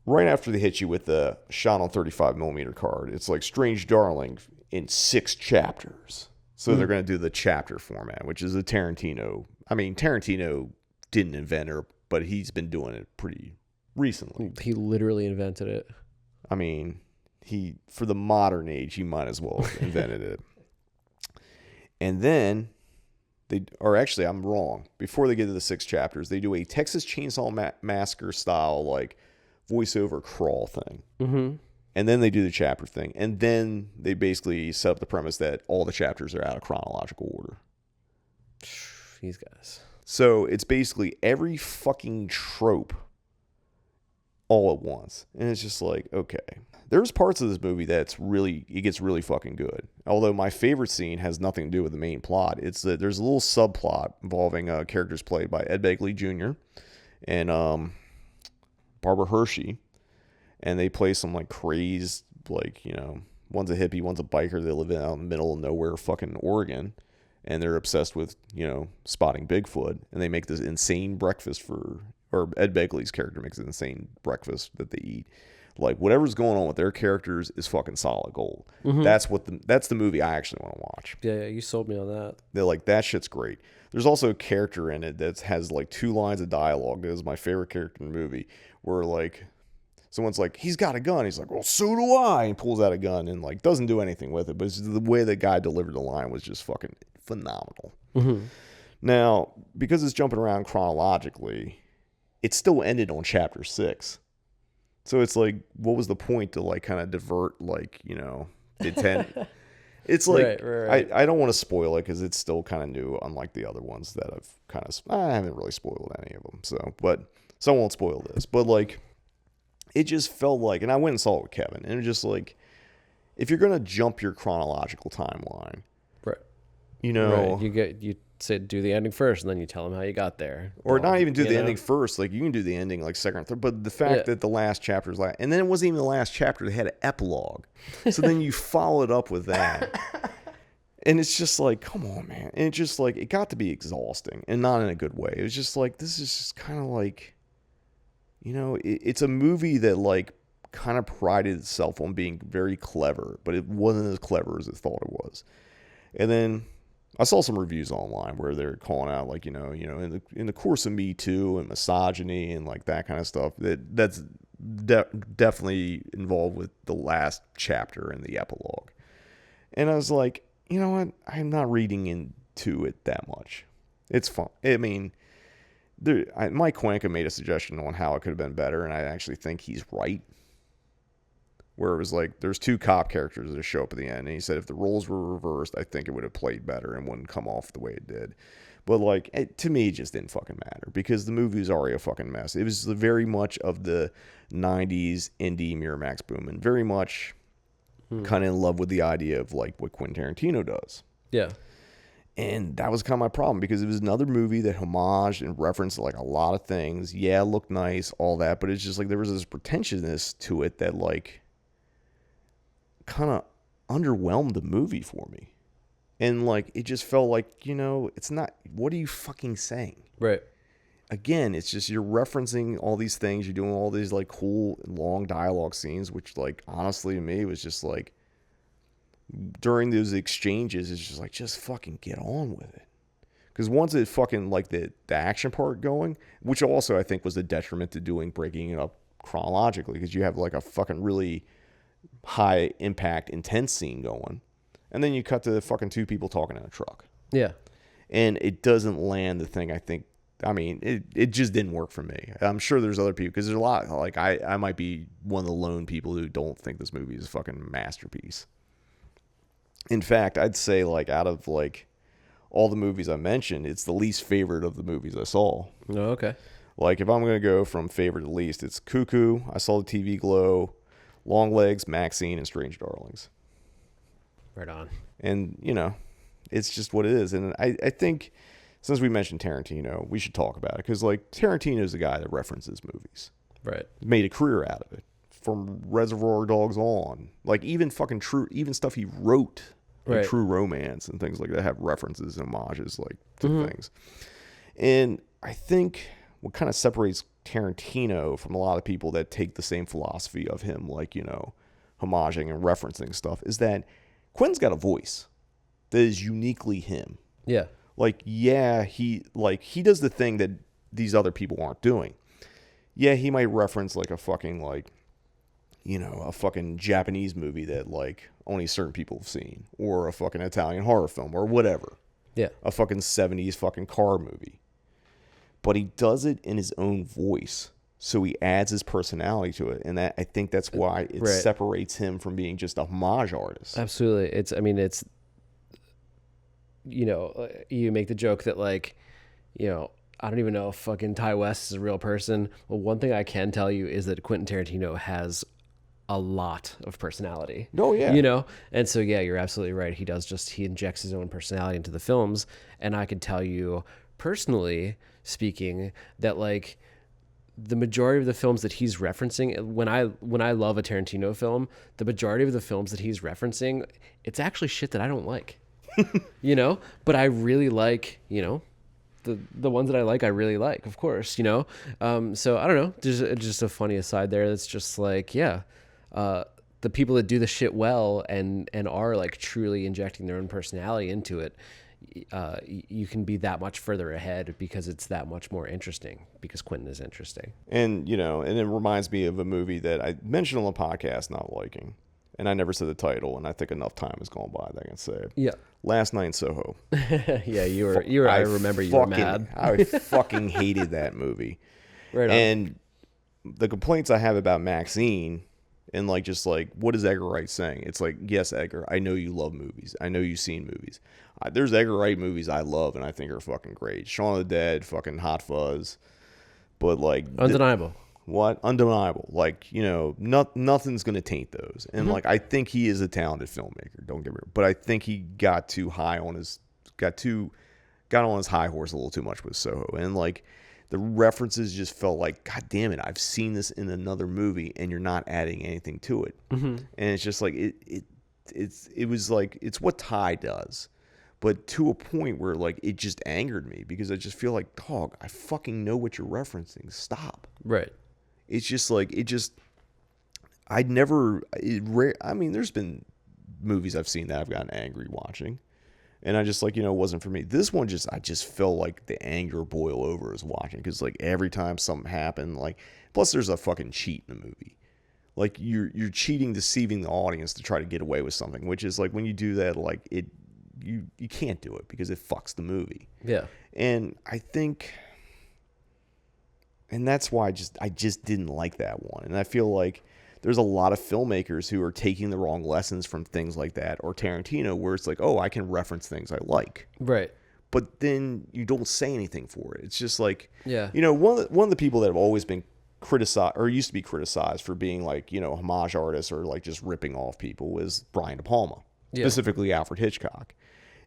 Right after they hit you with the shot on 35 millimeter card, it's like Strange Darling in 6 chapters. So they're going to do the chapter format, which is a Tarantino. I mean, Tarantino didn't invent it, but he's been doing it pretty recently. He literally invented it. I mean, for the modern age, he might as well have invented it. And then... actually, I'm wrong. Before they get to the 6 chapters, they do a Texas Chainsaw Massacre style, like, voiceover crawl thing. Mm-hmm. And then they do the chapter thing. And then they basically set up the premise that all the chapters are out of chronological order. These guys. So it's basically every fucking trope all at once. And it's just like, okay. There's parts of this movie it gets really fucking good. Although my favorite scene has nothing to do with the main plot. It's that there's a little subplot involving characters played by Ed Begley Jr. and Barbara Hershey. And they play some like crazed, like, you know, one's a hippie, one's a biker. They live out in the middle of nowhere, fucking Oregon. And they're obsessed with, you know, spotting Bigfoot. And they make this insane breakfast or Ed Begley's character makes an insane breakfast that they eat. Like, whatever's going on with their characters is fucking solid gold. Mm-hmm. That's the movie I actually want to watch. Yeah, you sold me on that. They're like, that shit's great. There's also a character in it that has like 2 lines of dialogue. That is my favorite character in the movie. Where like, someone's like, he's got a gun. He's like, well, so do I. And pulls out a gun and like doesn't do anything with it. But it's the way that guy delivered the line was just fucking phenomenal. Mm-hmm. Now, because it's jumping around chronologically, it still ended on chapter 6. So it's like, what was the point to like kind of divert like, you know, the intent? It's like, Right. I don't want to spoil it because it's still kind of new, unlike the other ones that I haven't really spoiled any of them. So I won't spoil this. But like, it just felt like, and I went and saw it with Kevin, and it was just like, if you're gonna jump your chronological timeline, Right. you know, You say do the ending first, and then you tell them how you got there, or not even do you the know? ending first. Like you can do the ending like second or third, but the fact that the last chapter is like, and then it wasn't even the last chapter; they had an epilogue. So then you follow it up with that, and it's just like, come on, man! And it just like it got to be exhausting, and not in a good way. It was just like this is just kind of like, you know, it's a movie that like kind of prided itself on being very clever, but it wasn't as clever as it thought it was. And then I saw some reviews online where they're calling out like, you know, in the course of Me Too and misogyny and like that kind of stuff, that's definitely involved with the last chapter and the epilogue. And I was like, you know what? I'm not reading into it that much. It's fun. I mean, Mike Quanka made a suggestion on how it could have been better, and I actually think he's right. Where it was like, there's two cop characters that show up at the end, and he said if the roles were reversed, I think it would have played better and wouldn't come off the way it did. But like, to me, it just didn't fucking matter because the movie was already a fucking mess. It was very much of the 90s indie Miramax boom, and very much kind of in love with the idea of like what Quentin Tarantino does. Yeah. And that was kind of my problem because it was another movie that homaged and referenced like a lot of things. Yeah, it looked nice, all that, but it's just like there was this pretentiousness to it that like kind of underwhelmed the movie for me. And like it just felt like, you know, it's not, what are you fucking saying? Right. Again, it's just you're referencing all these things, you're doing all these like cool long dialogue scenes, which like honestly to me was just like during those exchanges, it's just like, just fucking get on with it. Because once it fucking like the action part going, which also I think was a detriment to breaking it up chronologically, because you have like a fucking really high impact, intense scene going, and then you cut to the fucking two people talking in a truck. Yeah. And it doesn't land the thing I think. I mean, it just didn't work for me. I'm sure there's other people, because there's a lot, like I might be one of the lone people who don't think this movie is a fucking masterpiece. In fact, I'd say like out of like all the movies I mentioned, it's the least favorite of the movies I saw. Oh, okay. Like if I'm going to go from favorite to least, it's Cuckoo, I Saw the TV Glow, Long Legs, Maxine, and Strange Darlings. Right on. And, you know, it's just what it is. And I think since we mentioned Tarantino, we should talk about it. Because, like, Tarantino's the guy that references movies. Right. Made a career out of it. From Reservoir Dogs on. Like, even even stuff he wrote, like Right. True Romance and things like that, have references and homages, like, to things. And I think what kind of separates Tarantino from a lot of people that take the same philosophy of him, like, you know, homaging and referencing stuff, is that Quentin's got a voice that is uniquely him. Yeah. Like, yeah, he does the thing that these other people aren't doing. Yeah, he might reference like a fucking like, you know, a fucking Japanese movie that like only certain people have seen, or a fucking Italian horror film, or whatever. Yeah. A fucking 70s fucking car movie. But he does it in his own voice. So he adds his personality to it. And I think that's why it separates him from being just a homage artist. Absolutely. It's, you know, you make the joke that like, you know, I don't even know if fucking Ty West is a real person. Well, one thing I can tell you is that Quentin Tarantino has a lot of personality. Oh, yeah. You know? And so, yeah, you're absolutely right. He injects his own personality into the films. And I can tell you personally speaking that like the majority of the films that he's referencing, when I love a Tarantino film, the majority of the films that he's referencing, it's actually shit that I don't like. You know? But I really like, you know, the ones that I like, I really like, of course, you know? So I don't know, just a funny aside there. That's just like, yeah, the people that do the shit well and are like truly injecting their own personality into it, you can be that much further ahead because it's that much more interesting, because Quentin is interesting. And, you know, and it reminds me of a movie that I mentioned on the podcast not liking. And I never said the title, and I think enough time has gone by that I can say it. Yeah. Last Night in Soho. Yeah, you were. I remember you were mad. I fucking hated that movie. Right on. And the complaints I have about Maxine and like just like what is Edgar Wright saying? It's like, yes, Edgar, I know you love movies. I know you've seen movies. There's Edgar Wright movies I love and I think are fucking great. Shaun of the Dead, fucking Hot Fuzz, but like Undeniable. What? Undeniable. Like, you know, nothing's gonna taint those. And like I think he is a talented filmmaker. Don't get me wrong, but I think he got on his high horse a little too much with Soho, and like. The references just felt like, God damn it, I've seen this in another movie, and you're not adding anything to it. And it's just like it was like it's what Ty does, but to a point where like it just angered me because I just feel like, dog, I fucking know what you're referencing. Stop. Right. It's just like I mean, there's been movies I've seen that I've gotten angry watching. And I just like, you know, it wasn't for me. This one I just felt like the anger boil over as watching. Because like every time something happened, like, plus there's a fucking cheat in the movie. Like you're cheating, deceiving the audience to try to get away with something. Which is like when you do that, like you can't do it because it fucks the movie. Yeah. And I think, and that's why I just didn't like that one. And I feel like there's a lot of filmmakers who are taking the wrong lessons from things like that, or Tarantino, where it's like, oh, I can reference things I like. Right. But then you don't say anything for it. It's just like, yeah. You know, one of the people that have always been criticized, or used to be criticized for being like, you know, homage artists or like just ripping off people is Brian De Palma, specifically Alfred Hitchcock.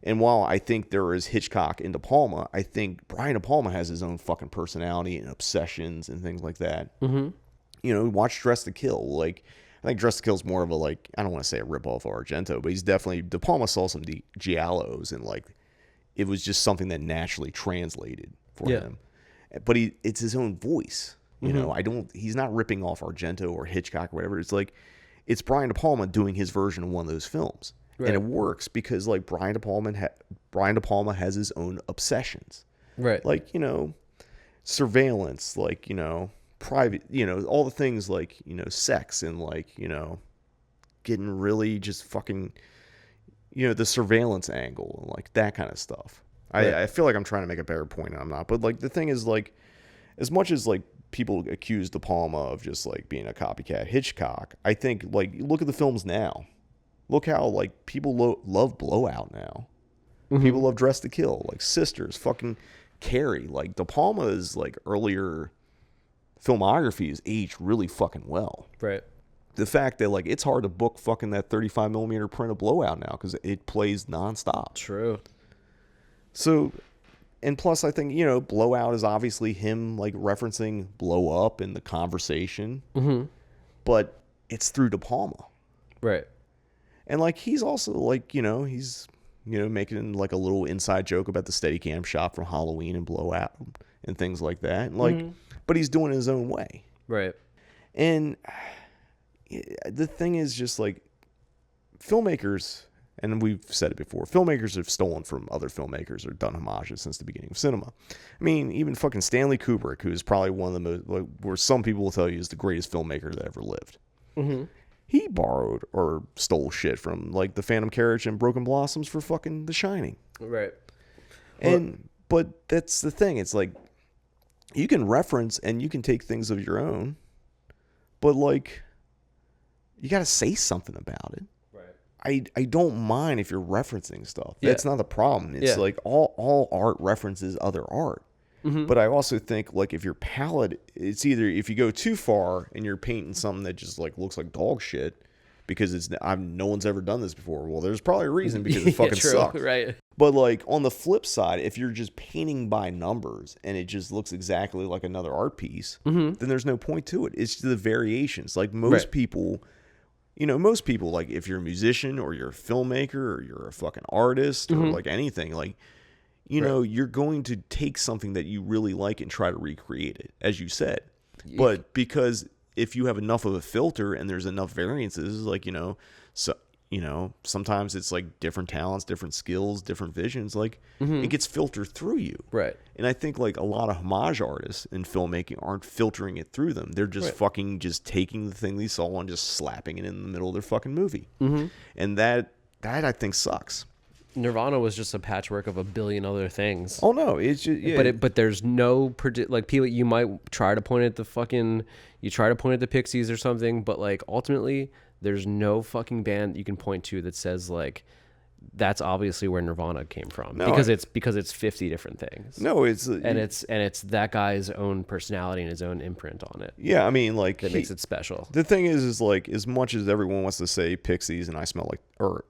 And while I think there is Hitchcock in De Palma, I think Brian De Palma has his own fucking personality and obsessions and things like that. Mm-hmm. You know, watch Dress to Kill. Like, I think Dress to Kill is more of a, like, I don't want to say a ripoff of Argento, but he's definitely, De Palma saw some giallos and, like, it was just something that naturally translated for him. But it's his own voice. You know, he's not ripping off Argento or Hitchcock or whatever. It's like, it's Brian De Palma doing his version of one of those films. Right. And it works because, like, Brian De Palma has his own obsessions. Right. Like, you know, surveillance, like, you know, private, you know, all the things like, you know, sex and like, you know, getting really just fucking, you know, the surveillance angle and like that kind of stuff. Right. I feel like I'm trying to make a better point and I'm not, but like the thing is, like, as much as like people accuse De Palma of just like being a copycat Hitchcock, I think like look at the films now. Look how like people love Blowout now. People love Dress to Kill, like Sisters, fucking Carrie. Like De Palma's like earlier filmography is aged really fucking well. Right. The fact that like it's hard to book fucking that 35mm print of Blowout now because it plays nonstop. True. So, and plus I think, you know, Blowout is obviously him like referencing Blow Up in the conversation, but it's through De Palma. Right. And like he's also like, you know, he's, you know, making like a little inside joke about the Steadicam shop from Halloween and Blowout and things like that. And like, but he's doing it his own way. Right. And the thing is just like filmmakers, and we've said it before, filmmakers have stolen from other filmmakers or done homages since the beginning of cinema. I mean, even fucking Stanley Kubrick, who is probably one of the most, like, where some people will tell you is the greatest filmmaker that ever lived. He borrowed or stole shit from like The Phantom Carriage and Broken Blossoms for fucking The Shining. Right. And, but that's the thing. It's like, you can reference and you can take things of your own, but like, you got to say something about it. Right. I don't mind if you're referencing stuff. That's not the problem. It's like all art references other art. But I also think like if your palette, it's either if you go too far and you're painting something that just like looks like dog shit because no one's ever done this before. Well, there's probably a reason because it fucking sucks. Right. But like on the flip side, if you're just painting by numbers and it just looks exactly like another art piece, then there's no point to it. It's the variations. Like most people, you know, like if you're a musician or you're a filmmaker or you're a fucking artist or like anything, like, you know, you're going to take something that you really like and try to recreate it, as you said. But because if you have enough of a filter and there's enough variances, like, you know, so, you know, sometimes it's like different talents, different skills, different visions, like it gets filtered through you. Right. And I think like a lot of homage artists in filmmaking aren't filtering it through them. They're just fucking just taking the thing they saw and just slapping it in the middle of their fucking movie. And that I think sucks. Nirvana was just a patchwork of a billion other things. Oh no, it's just But there's no like people. You might try to point at the Pixies or something, but like ultimately, there's no fucking band you can point to that says like that's obviously where Nirvana came from. No, because it's 50 different things. No, it's that guy's own personality and his own imprint on it. Yeah, I mean, like that makes it special. The thing is like as much as everyone wants to say Pixies and I smell like, or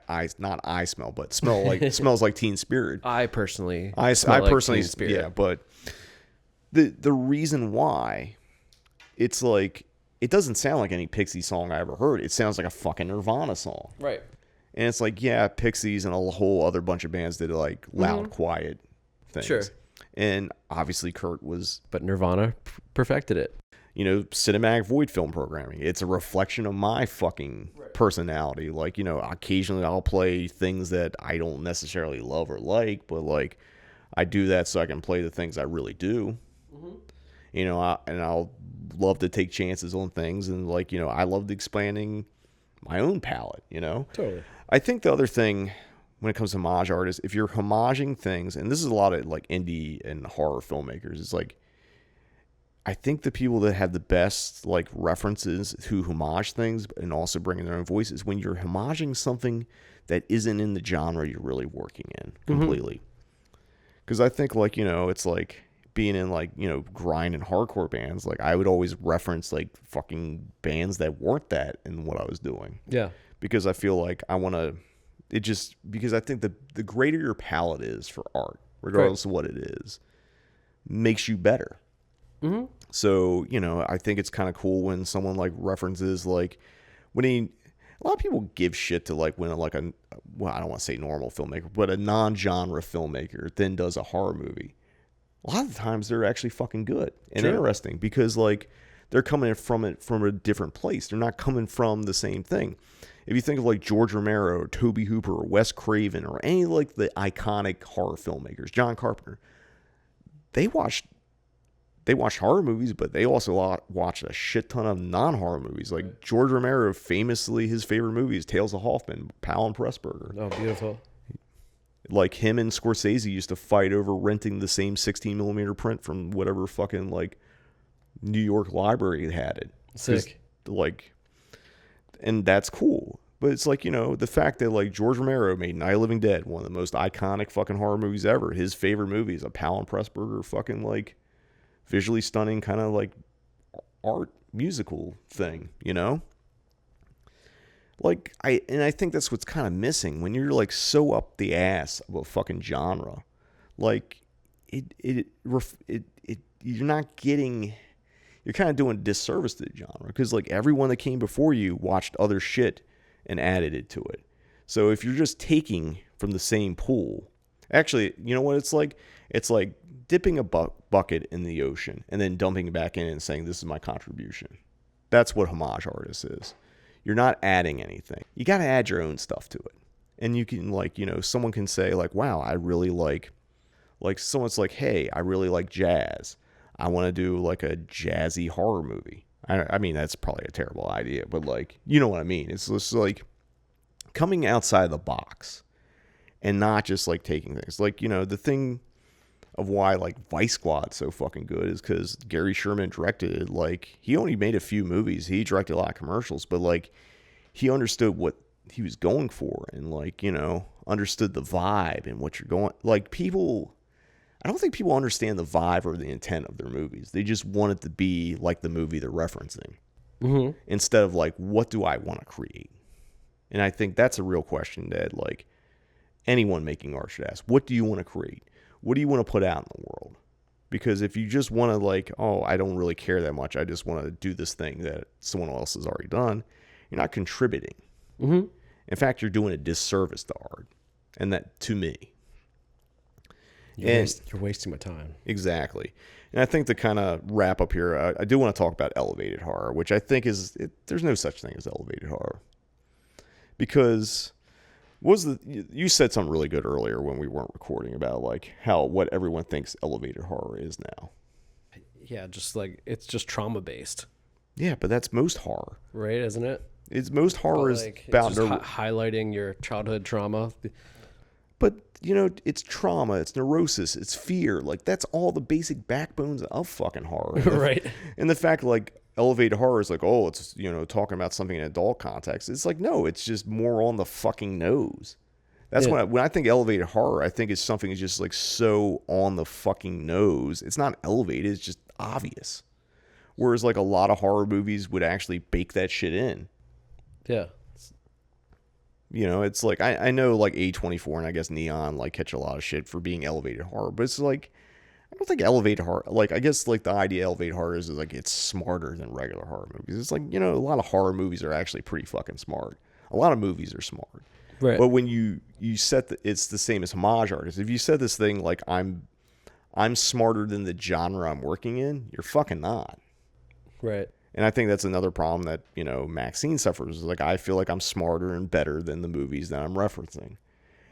I smell, but smell like it smells like Teen Spirit. I personally, Teen Spirit. Yeah, but the reason why it's like it doesn't sound like any Pixie song I ever heard. It sounds like a fucking Nirvana song. Right. And it's like, yeah, Pixies and a whole other bunch of bands did like loud, quiet things. Sure. And obviously Kurt was... But Nirvana perfected it. You know, cinematic void film programming. It's a reflection of my fucking personality. Like, you know, occasionally I'll play things that I don't necessarily love or like, but like I do that so I can play the things I really do. Mm-hmm. You know, I'll love to take chances on things. And like, you know, I love expanding my own palette, you know? Totally. I think the other thing when it comes to homage artists, if you're homaging things, and this is a lot of like indie and horror filmmakers, it's like, I think the people that have the best like references to homage things and also bringing their own voices, when you're homaging something that isn't in the genre you're really working in completely. Because I think like, you know, it's like being in like, you know, grind and hardcore bands, like I would always reference like fucking bands that weren't that in what I was doing. Yeah. Because I feel like I want to, because I think the greater your palette is for art, regardless of what it is, makes you better. Mm-hmm. So, you know, I think it's kind of cool when someone like references like a lot of people give shit to like when like I don't want to say normal filmmaker, but a non-genre filmmaker then does a horror movie. A lot of the times they're actually fucking good and interesting because like they're coming from it from a different place. They're not coming from the same thing. If you think of like George Romero or Tobe Hooper or Wes Craven or any like the iconic horror filmmakers, John Carpenter, they watched horror movies, but they also watched a shit ton of non-horror movies. Like George Romero, famously his favorite movies, Tales of Hoffman, Powell and Pressburger. Oh, beautiful. Like him and Scorsese used to fight over renting the same 16mm print from whatever fucking like New York library had it. Sick. Like, and that's cool. But it's like, you know, the fact that like George Romero made Night of the Living Dead, one of the most iconic fucking horror movies ever. His favorite movie is a Powell and Pressburger fucking like visually stunning kind of like art musical thing, you know? Like I think that's what's kind of missing when you're like so up the ass of a fucking genre. Like you're not getting, you're kind of doing a disservice to the genre because like everyone that came before you watched other shit and added it to it. So if you're just taking from the same pool, actually, you know what it's like? It's like dipping a bucket in the ocean and then dumping it back in and saying, this is my contribution. That's what homage artist is. You're not adding anything. You got to add your own stuff to it. And you can like, you know, someone can say like, wow, I really like someone's like, hey, I really like jazz. I want to do like a jazzy horror movie. I mean, that's probably a terrible idea, but like, you know what I mean? It's just like coming outside the box and not just like taking things like, you know, the thing of why like Vice Squad's so fucking good is because Gary Sherman directed it. Like he only made a few movies. He directed a lot of commercials, but like he understood what he was going for and like, you know, understood the vibe and what you're going, like people, I don't think people understand the vibe or the intent of their movies. They just want it to be like the movie they're referencing instead of like, what do I want to create? And I think that's a real question that like anyone making art should ask. What do you want to create? What do you want to put out in the world? Because if you just want to like, oh, I don't really care that much. I just want to do this thing that someone else has already done. You're not contributing. Mm-hmm. In fact, you're doing a disservice to art. And that to me. You're wasting my time. Exactly. And I think to kind of wrap up here, I do want to talk about elevated horror, which I think there's no such thing as elevated horror. Because you said something really good earlier when we weren't recording about like what everyone thinks elevated horror is now. Yeah, just like it's just trauma based. Yeah, but that's most horror, right? Isn't it? It's most horror is like, about it's just highlighting your childhood trauma. But, you know, it's trauma, it's neurosis, it's fear. Like, that's all the basic backbones of fucking horror. Right. And the fact, like, elevated horror is like, oh, it's, you know, talking about something in adult context. It's like, no, it's just more on the fucking nose. That's when I think elevated horror, I think it's something that's just, like, so on the fucking nose. It's not elevated, it's just obvious. Whereas, like, a lot of horror movies would actually bake that shit in. Yeah. You know, it's like, I know, like, A24 and I guess Neon, like, catch a lot of shit for being elevated horror, but it's like, I don't think elevated horror, like, I guess, like, the idea of elevated horror is like, it's smarter than regular horror movies. It's like, you know, a lot of horror movies are actually pretty fucking smart. A lot of movies are smart. Right. But when you set it's the same as homage artists. If you said this thing like, I'm smarter than the genre I'm working in, you're fucking not. Right. And I think that's another problem that, you know, Maxine suffers. Is like, I feel like I'm smarter and better than the movies that I'm referencing.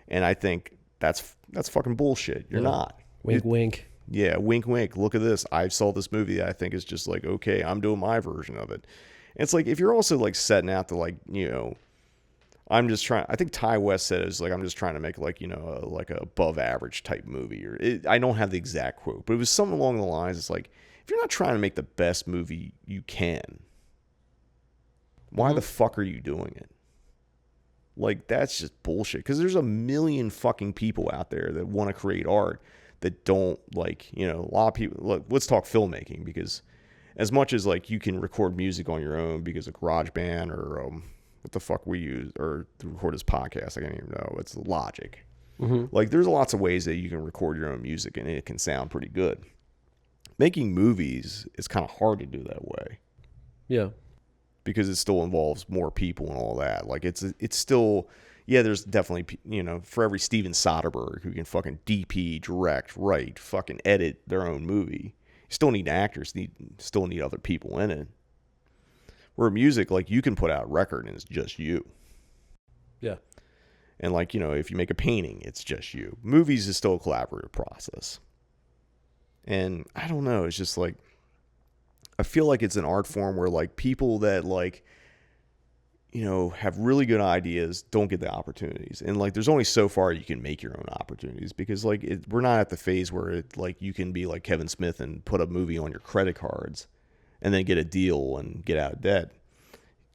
And I think that's fucking bullshit. You're not. Wink, wink. Yeah, wink, wink. Look at this. I saw this movie that I think is just like, okay, I'm doing my version of it. And it's like, if you're also like setting out to like, you know, I'm just trying, I think Ty West said it was like, I'm just trying to make like, you know, like a above average type movie. Or I don't have the exact quote, but it was something along the lines. It's like, if you're not trying to make the best movie you can, why the fuck are you doing it? Like, that's just bullshit. Because there's a million fucking people out there that want to create art that don't, like, you know, a lot of people. Look, let's talk filmmaking, because as much as like you can record music on your own because of GarageBand or what the fuck we use, or to record this podcast, I can't even know. It's Logic. Like, there's lots of ways that you can record your own music and it can sound pretty good. Making movies is kind of hard to do that way. Yeah. Because it still involves more people and all that. Like, it's still, yeah, there's definitely, you know, for every Steven Soderbergh who can fucking DP, direct, write, fucking edit their own movie, you still need actors, still need other people in it. Where music, like, you can put out a record and it's just you. Yeah. And, like, you know, if you make a painting, it's just you. Movies is still a collaborative process. And I don't know, it's just like, I feel like it's an art form where, like, people that, like, you know, have really good ideas don't get the opportunities. And, like, there's only so far you can make your own opportunities, because, like, we're not at the phase where it, like, you can be like Kevin Smith and put a movie on your credit cards and then get a deal and get out of debt.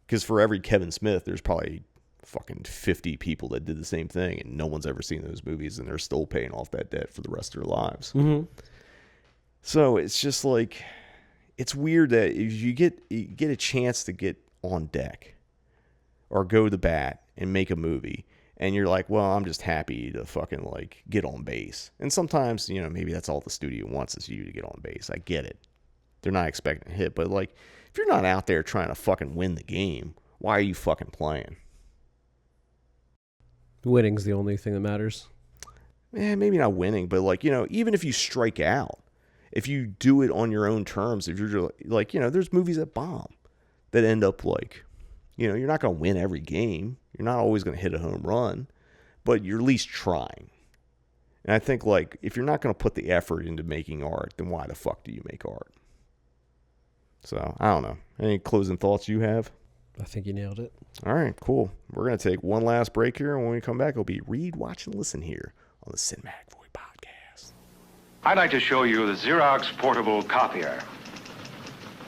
Because for every Kevin Smith, there's probably fucking 50 people that did the same thing, and no one's ever seen those movies, and they're still paying off that debt for the rest of their lives. So it's just like, it's weird that if you get a chance to get on deck or go to bat and make a movie, and you're like, well, I'm just happy to fucking, like, get on base. And sometimes, you know, maybe that's all the studio wants is you to get on base. I get it. They're not expecting a hit, but, like, if you're not out there trying to fucking win the game, why are you fucking playing? Winning's the only thing that matters. Maybe not winning, but, like, you know, even if you strike out, if you do it on your own terms, if you're just, like, you know, there's movies that bomb that end up, like, you know, you're not going to win every game. You're not always going to hit a home run, but you're at least trying. And I think, like, if you're not going to put the effort into making art, then why the fuck do you make art? So, I don't know. Any closing thoughts you have? I think you nailed it. All right, cool. We're going to take one last break here, and when we come back, it'll be Read, Watch, and Listen here on the Cinematic Void Podcast. I'd like to show you the Xerox portable copier.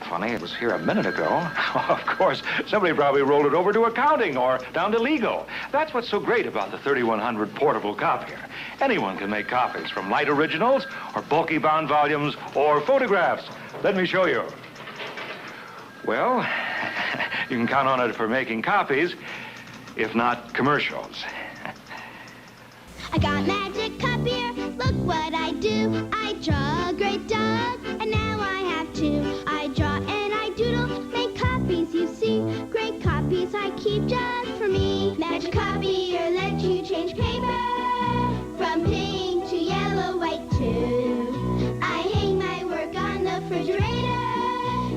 Funny, it was here a minute ago. Of course, somebody probably rolled it over to accounting or down to legal. That's what's so great about the 3100 portable copier. Anyone can make copies from light originals or bulky bound volumes or photographs. Let me show you. Well, you can count on it for making copies, if not commercials. I got magic copier, look what I do. I draw a great dog, and now I have two. I draw and I doodle, make copies you see. Great copies I keep just for me. Magic copier lets you change paper from pink to yellow, white too. I hang my work on the refrigerator,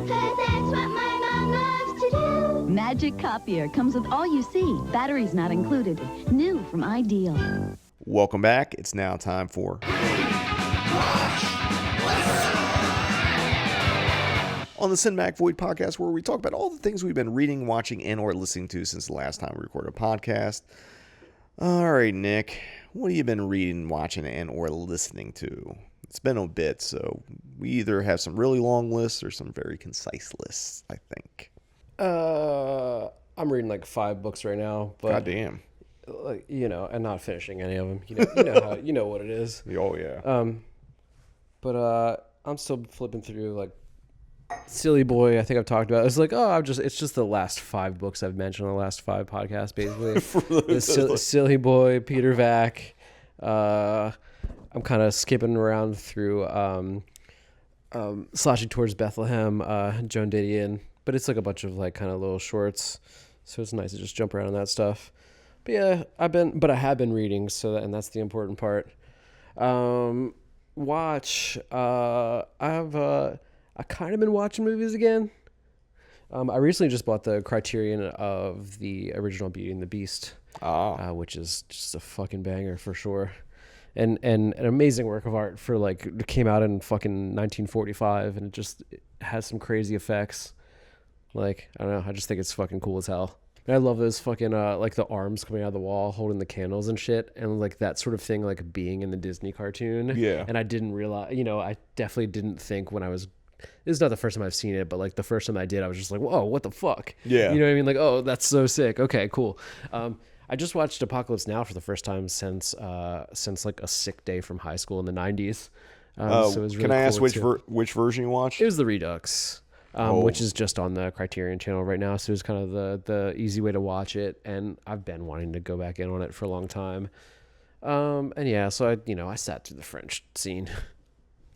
'cause that's what my mom loves to do. Magic copier comes with all you see. Batteries not included. New from Ideal. Welcome back. It's now time for on the Cinematic Void Podcast, where we talk about all the things we've been reading, watching, and or listening to since the last time we recorded a podcast. All right, Nick, what have you been reading, watching, and or listening to? It's been a bit, so we either have some really long lists or some very concise lists, I think. I'm reading like 5 books right now, but goddamn, like, you know, and not finishing any of them. You know what it is. Oh yeah. But I'm still flipping through like Silly Boy. I think I've talked about. It's like, it's just the last 5 books I've mentioned on the last 5 podcasts, basically. Silly Boy, Peter Vack. I'm kind of skipping around through Slashing Towards Bethlehem, Joan Didion, but it's like a bunch of like kind of little shorts, so it's nice to just jump around on that stuff. But yeah, I have been reading, and that's the important part. I kind of been watching movies again. I recently just bought the Criterion of the original Beauty and the Beast, which is just a fucking banger for sure. And an amazing work of art for like, it came out in fucking 1945 and it has some crazy effects. Like, I don't know, I just think it's fucking cool as hell. And I love those fucking like the arms coming out of the wall holding the candles and shit, and like that sort of thing, like being in the Disney cartoon. Yeah. And I didn't realize, I definitely didn't think when I was, this is not the first time I've seen it, but like the first time I did, I was just like, whoa, what the fuck? Yeah. You know what I mean? Like, oh, that's so sick. Okay, cool. I just watched Apocalypse Now for the first time since like a sick day from high school in the 90s. So it was really can I ask cool which version you watched? It was the Redux, which is just on the Criterion channel right now. So it was kind of the easy way to watch it, and I've been wanting to go back in on it for a long time. And yeah, so I sat through the French scene.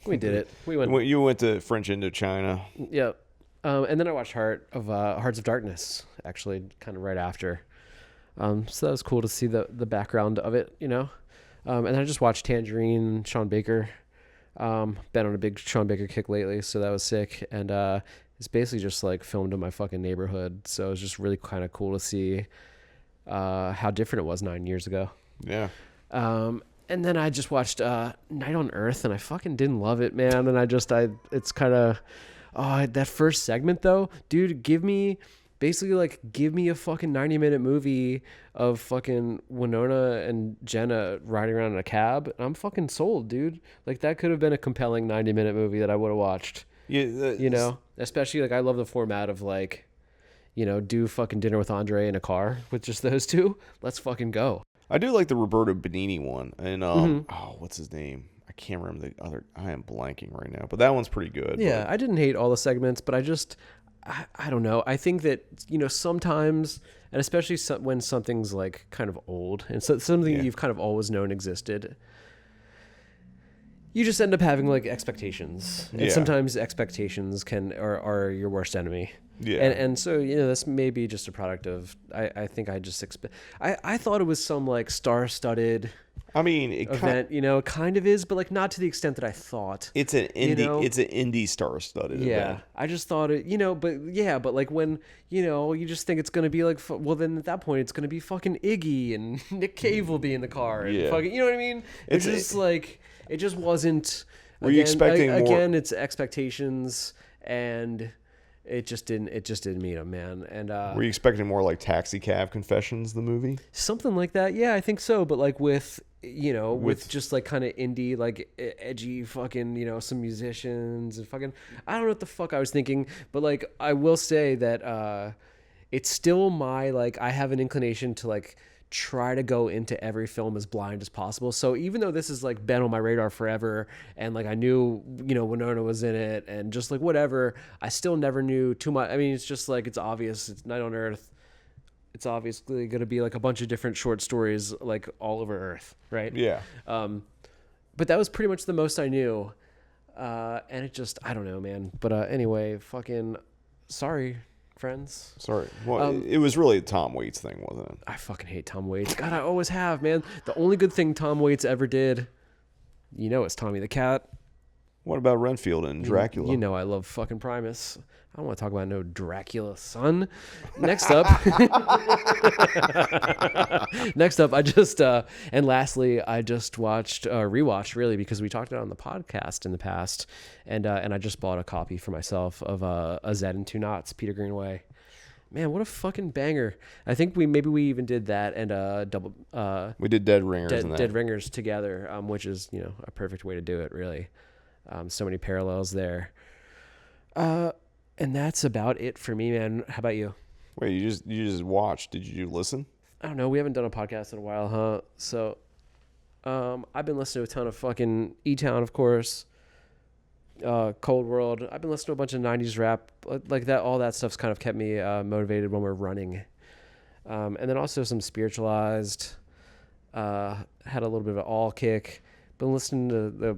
We did it. You went to French Indochina. Yep. And then I watched Hearts of Darkness, actually, kind of right after. So that was cool to see the background of it, And then I just watched Tangerine, Sean Baker. Been on a big Sean Baker kick lately, so that was sick. And it's basically just like filmed in my fucking neighborhood, so it was just really kind of cool to see how different it was 9 years ago. Yeah. And then I just watched Night on Earth, and I fucking didn't love it, man. And it's kind of, that first segment though, dude, give me a fucking 90-minute movie of fucking Winona and Jenna riding around in a cab, and I'm fucking sold, dude. Like, that could have been a compelling 90-minute movie that I would have watched. Yeah, especially like I love the format of like, do fucking Dinner with Andre in a car with just those two. Let's fucking go. I do like the Roberto Benigni one, and what's his name? I can't remember the other. I am blanking right now, but that one's pretty good. Yeah, I didn't hate all the segments, but I don't know. I think that, sometimes, and especially when something's like kind of old and something you've kind of always known existed, you just end up having like expectations, and sometimes expectations are your worst enemy. Yeah. And so, this may be just a product of, I think I just I thought it was some like star-studded event, it kind of is, but like not to the extent that I thought. It's an indie star-studded event. I just thought it, but like when, you just think it's going to be like, well, then at that point it's going to be fucking Iggy and Nick Cave will be in the car and fucking, you know what I mean? It's just like, it just wasn't, were you expecting more? Again, it's expectations, and it just didn't meet him, man. And were you expecting more like Taxi Cab Confessions, the movie? Something like that. Yeah, I think so. But like with just like kind of indie, like edgy fucking, some musicians and fucking, I don't know what the fuck I was thinking, but like I will say that it's still like I have an inclination to like try to go into every film as blind as possible. So even though this has like been on my radar forever, and like I knew, Winona was in it and just like whatever, I still never knew too much. I mean, it's just like, it's obvious, it's Night on Earth. It's obviously going to be like a bunch of different short stories like all over Earth, right? Yeah. But that was pretty much the most I knew. And it just, I don't know, man. But anyway, fucking sorry, friends. Sorry. Well, it was really a Tom Waits thing, wasn't it? I fucking hate Tom Waits. God, I always have, man. The only good thing Tom Waits ever did, is Tommy the Cat. What about Renfield and Dracula? I love fucking Primus. I don't want to talk about no Dracula, son. Next up, I just and lastly, I just rewatched really, because we talked about it on the podcast in the past, and I just bought a copy for myself of A Z and Two Knots, Peter Greenaway, Man, what a fucking banger! I think we even did that and double. We did Dead Ringers and that. Dead Ringers together, which is a perfect way to do it. Really, so many parallels there. And that's about it for me, man. How about you? Wait, you just watched? Did you listen? I don't know. We haven't done a podcast in a while, huh? So, I've been listening to a ton of fucking E-Town, of course. Cold World. I've been listening to a bunch of 90s rap like that. All that stuff's kind of kept me motivated when we're running. And then also some Spiritualized. Had a little bit of an all kick. Been listening to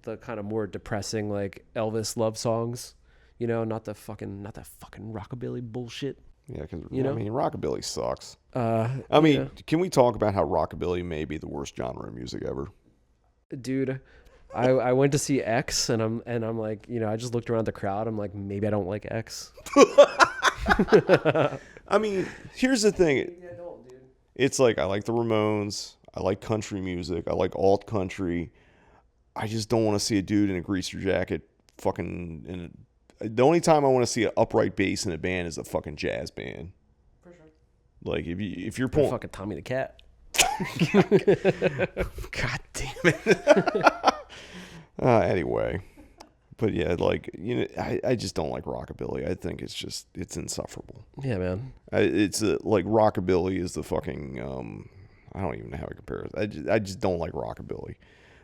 the kind of more depressing like Elvis love songs. Not that fucking rockabilly bullshit. Yeah, because I mean, rockabilly sucks. Can we talk about how rockabilly may be the worst genre of music ever? Dude, I went to see X, and I'm like, I just looked around the crowd. I'm like, maybe I don't like X. I mean, here's the thing. It's like I like the Ramones. I like country music. I like alt country. I just don't want to see a dude in a greaser jacket fucking. The only time I want to see an upright bass in a band is a fucking jazz band. For sure. Like if you're pulling fucking Tommy the Cat. God damn it. Anyway, but yeah, like I just don't like rockabilly. I think it's insufferable. Yeah, man. It's like rockabilly is the fucking I don't even know how to compare it. I just don't like rockabilly.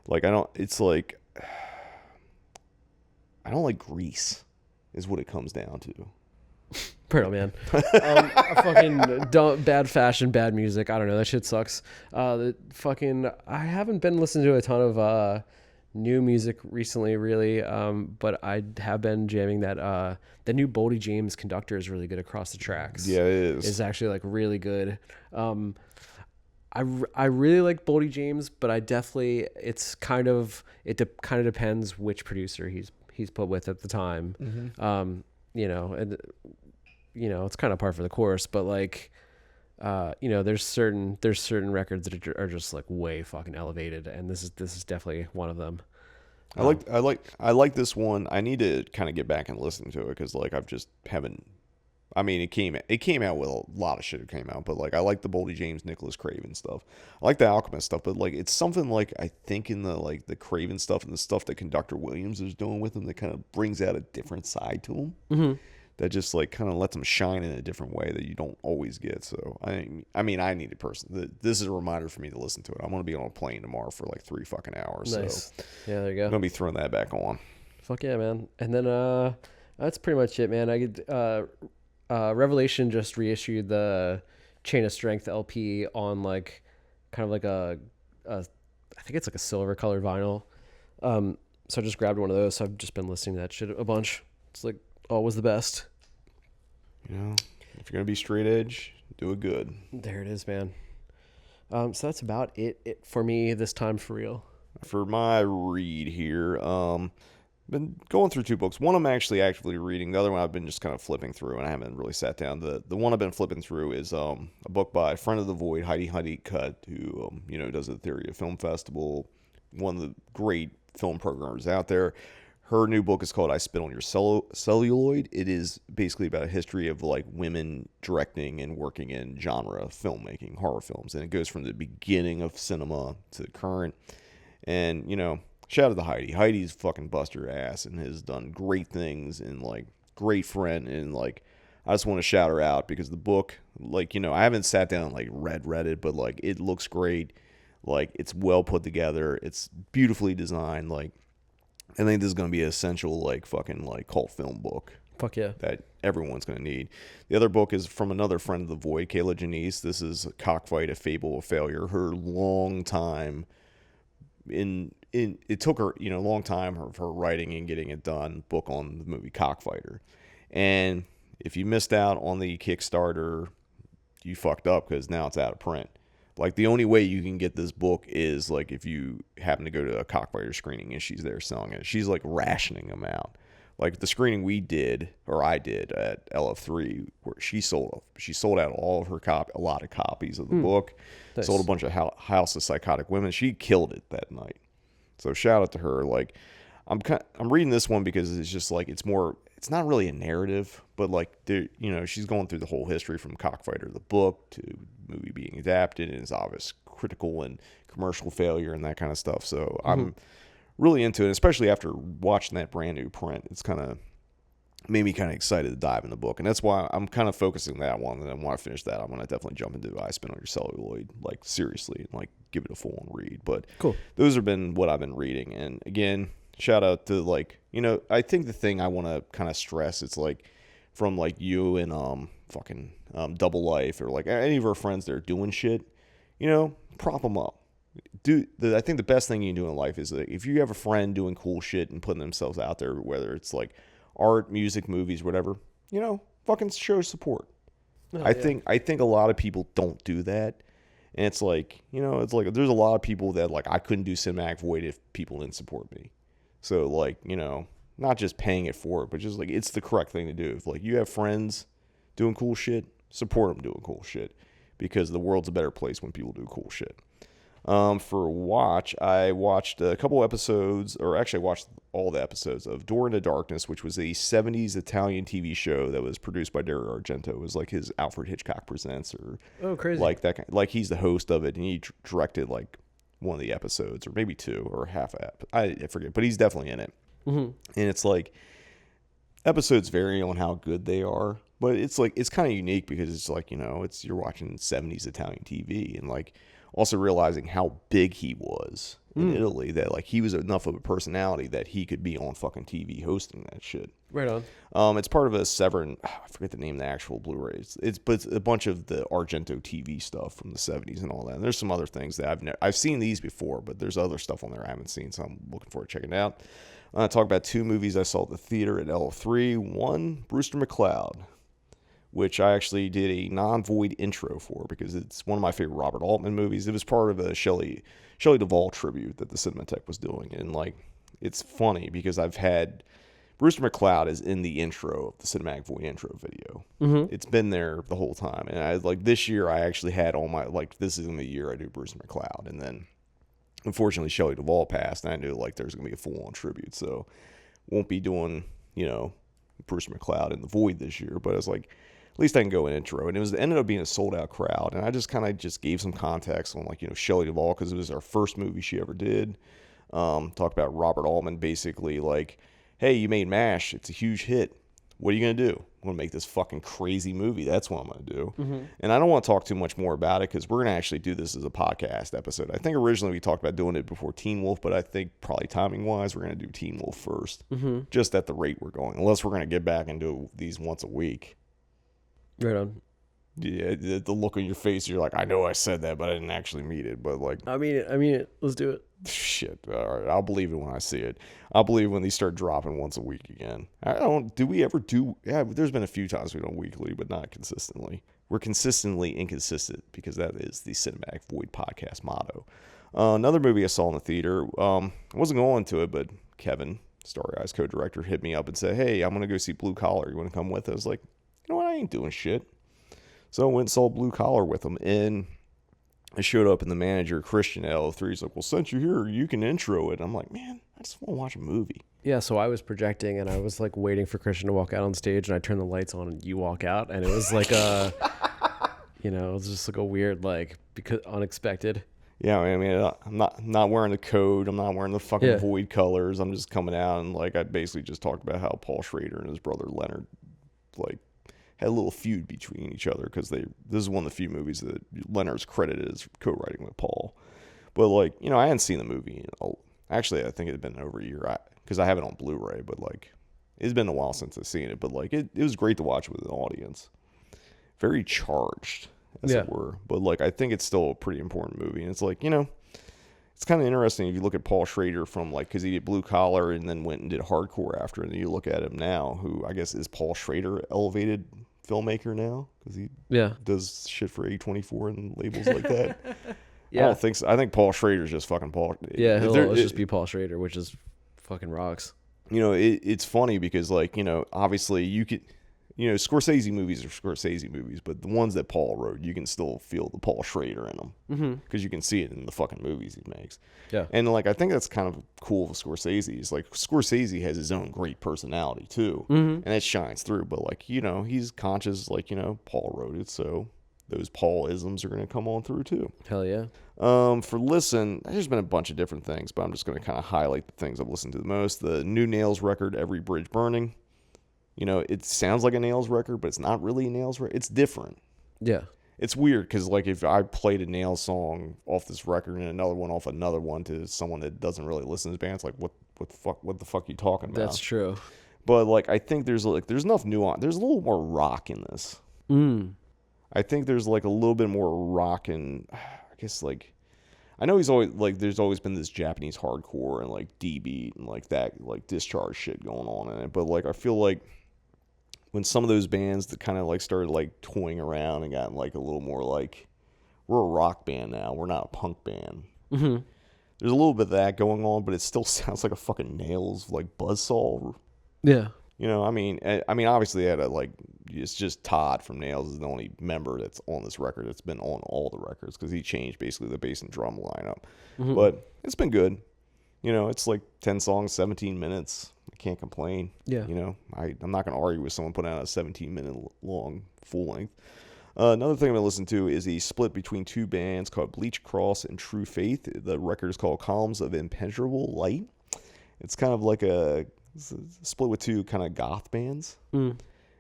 Like I don't. It's like I don't like Grease. Is what it comes down to. Brutal, man. Bad fashion, bad music. I don't know. That shit sucks. I haven't been listening to a ton of new music recently, really. But I have been jamming that. The new Boldy James Conductor is really good across the tracks. Yeah, it is. It's actually like really good. I really like Boldy James, but it kind of depends which producer he's put with at the time. Mm-hmm. It's kind of par for the course, but like, there's certain records that are just like way fucking elevated. And this is definitely one of them. I like this one. I need to kind of get back and listen to it. Cause like, I've just haven't, I mean, it came out with a lot of shit that came out, but like, I like the Boldy James, Nicholas Craven stuff. I like the Alchemist stuff, but like, it's something like, I think in the Craven stuff and the stuff that Conductor Williams is doing with him that kind of brings out a different side to him. Mm-hmm. That just like kind of lets him shine in a different way that you don't always get. So I mean, I need a person. This is a reminder for me to listen to it. I'm going to be on a plane tomorrow for like 3 fucking hours. Nice. So yeah, there you go. I'm going to be throwing that back on. Fuck yeah, man. And then, that's pretty much it, man. Revelation just reissued the Chain of Strength LP on like kind of like a I think it's like a silver colored vinyl. So I just grabbed one of those. So I've just been listening to that shit a bunch. It's like always the best. If you're gonna be straight edge, do it good. There it is, man. So that's about it for me this time for real. For my read here, been going through 2 books. One I'm actually actively reading. The other one I've been just kind of flipping through, and I haven't really sat down. The one I've been flipping through is a book by a friend of the Void, Heidi Honeycutt, who does the Theory of Film Festival, one of the great film programmers out there. Her new book is called I Spit on Your Celluloid. It is basically about a history of like women directing and working in genre filmmaking, horror films, and it goes from the beginning of cinema to current. And shout out to Heidi. Heidi's fucking bust her ass and has done great things and like great friend. And like, I just want to shout her out because the book, like, I haven't sat down and like read it, but like it looks great. Like it's well put together. It's beautifully designed. Like, I think this is going to be an essential like fucking like cult film book. Fuck yeah. That everyone's going to need. The other book is from another friend of the Void, Kayla Janice. This is Cockfight, A Fable of Failure. Her long time it took her, a long time of her writing and getting it done, book on the movie Cockfighter. And if you missed out on the Kickstarter, you fucked up because now it's out of print. Like, the only way you can get this book is, like, if you happen to go to a Cockfighter screening and she's there selling it. She's, like, rationing them out. Like, the screening we did, or I did, at LF3, where she sold out all of her a lot of copies of the book. Nice. Sold a bunch of House of Psychotic Women. She killed it that night. So shout out to her. Like, I'm reading this one because it's just, like, it's it's not really a narrative, but like she's going through the whole history from Cockfighter the book to movie being adapted and its obvious critical and commercial failure and that kind of stuff. So I'm really into it, especially after watching that brand new print. It's kind of made me kind of excited to dive in the book, and that's why I'm kind of focusing that one. And then when I finish that, I'm gonna definitely jump into I Spin on Your Celluloid, like seriously, and like give it a full on read. But cool. Those have been what I've been reading, and again, shout out to like I think the thing I want to kind of stress, it's like from like you and Double Life or like any of our friends that are doing shit, prop them up. I think the best thing you can do in life is like, if you have a friend doing cool shit and putting themselves out there, whether it's like art, music, movies, whatever, fucking show support. I think a lot of people don't do that. And it's like, it's like there's a lot of people that like I couldn't do Cinematic Void if people didn't support me. So like, not just paying it for it, but just like it's the correct thing to do. If like you have friends doing cool shit, support them doing cool shit, because the world's a better place when people do cool shit. For watch, I watched a couple episodes, or actually I watched all the episodes of Door into Darkness, which was a 70s Italian TV show that was produced by Dario Argento. It was like his Alfred Hitchcock Presents, or crazy, like that kind, like he's the host of it, and he directed like one of the episodes, or maybe two, or half I forget, but he's definitely in it. And it's like episodes vary on how good they are, but it's like it's kind of unique because it's like you're watching 70s Italian TV, and like also realizing how big he was in Italy, that like he was enough of a personality that he could be on fucking TV hosting that shit. Right on. It's part of a Severn, I forget the name of the actual Blu-rays. But it's a bunch of the Argento TV stuff from the 70s and all that. And there's some other things that I've seen these before, but there's other stuff on there I haven't seen, so I'm looking forward to checking it out. I'm going to talk about two movies I saw at the theater at L3. One, Brewster McCloud, which I actually did a non-void intro for because it's one of my favorite Robert Altman movies. It was part of a Shelley Duvall tribute that the Cinematheque was doing. And like, it's funny because I've had Brewster McCloud is in the intro of the Cinematic Void intro video. It's been there the whole time. And I like this year I actually had all my, like, this is in the year I do Brewster McCloud. And then unfortunately Shelley Duvall passed, and I knew like there's going to be a full-on tribute. So won't be doing, Brewster McCloud in the Void this year. But I was like, at least I can go in intro. And it ended up being a sold-out crowd. And I just kind of just gave some context on, like, Shelley Duvall, because it was our first movie she ever did. Talk about Robert Altman, basically, like, hey, you made MASH. It's a huge hit. What are you going to do? I'm going to make this fucking crazy movie. That's what I'm going to do. And I don't want to talk too much more about it, because we're going to actually do this as a podcast episode. I think originally we talked about doing it before Teen Wolf, but I think probably timing-wise, we're going to do Teen Wolf first, just at the rate we're going, unless we're going to get back and do these once a week. Right on. Yeah, the look on your face, you're like, I know I said that, but I didn't actually mean it. But like, I mean it. Let's do it. Shit. All right, I'll believe it when I see it. I'll believe it when they start dropping once a week again. Do we ever do? Yeah, there's been a few times we don't weekly, but not consistently. We're consistently inconsistent, because that is the Cinematic Void podcast motto. Another movie I saw in the theater. I wasn't going to it, but Kevin, Starry Eyes co-director, hit me up and said, hey, I'm going to go see Blue Collar. You want to come with us? I was like, you know what, I ain't doing shit. So I went and saw Blue Collar with him, and I showed up, and the manager, Christian at L3, he's like, well, since you're here, you can intro it. I'm like, man, I just want to watch a movie. Yeah, so I was projecting, and I was like waiting for Christian to walk out on stage, and I turned the lights on, and you walk out, and it was like it was just like a weird, like, because unexpected. Yeah, I mean, I'm not wearing the code. I'm not wearing the fucking Void colors. I'm just coming out, and like I basically just talked about how Paul Schrader and his brother Leonard, like, had a little feud between each other, because this is one of the few movies that Leonard's credited as co-writing with Paul. But like, I hadn't seen the movie. Actually, I think it had been over a year, because I have it on Blu-ray. But like, it's been a while since I've seen it. But like, it was great to watch with an audience. Very charged, as it were. But like, I think it's still a pretty important movie. And it's like, it's kind of interesting if you look at Paul Schrader from, like, because he did Blue Collar and then went and did Hardcore after, and then you look at him now, who I guess is Paul Schrader elevated filmmaker now, because he does shit for A24 and labels like that. I don't think so. I think Paul Schrader's just fucking Paul. Yeah, he'll just be Paul Schrader, which is fucking rocks. It's funny because, like, obviously you could, you know, Scorsese movies are Scorsese movies, but the ones that Paul wrote, you can still feel the Paul Schrader in them because you can see it in the fucking movies he makes. Yeah. And like, I think that's kind of cool with Scorsese. Is like Scorsese has his own great personality too, and it shines through. But like, you know, he's conscious, like, you know, Paul wrote it, so those Paul-isms are going to come on through too. Hell yeah. For listen, there's been a bunch of different things, but I'm just going to kind of highlight the things I've listened to the most. The new Nails record, Every Bridge Burning. You know, it sounds like a Nails record, but it's not really a Nails record. It's different. Yeah. It's weird because, like, if I played a Nails song off this record and another one off another one to someone that doesn't really listen to bands, like, what the fuck are you talking about? That's true. But like, I think there's enough nuance. There's a little more rock in this. I think there's like a little bit more rock and I guess like, I know he's always like, there's always been this Japanese hardcore and like D-beat and like that, like Discharge shit going on in it. But like, I feel like when some of those bands that kind of like started like toying around and got like a little more like, we're a rock band now, we're not a punk band. There's a little bit of that going on, but it still sounds like a fucking Nails like buzzsaw. Yeah. You know, I mean, obviously, they had it's just Todd from Nails is the only member that's on this record that's been on all the records because he changed basically the bass and drum lineup. But it's been good. You know, it's like 10 songs, 17 minutes. I can't complain. Yeah. You know, I'm not going to argue with someone putting out a 17-minute long full length. Another thing I'm going to listen to is a split between two bands called Bleach Cross and True Faith. The record is called Columns of Impenetrable Light. It's kind of like a split with two kind of goth bands.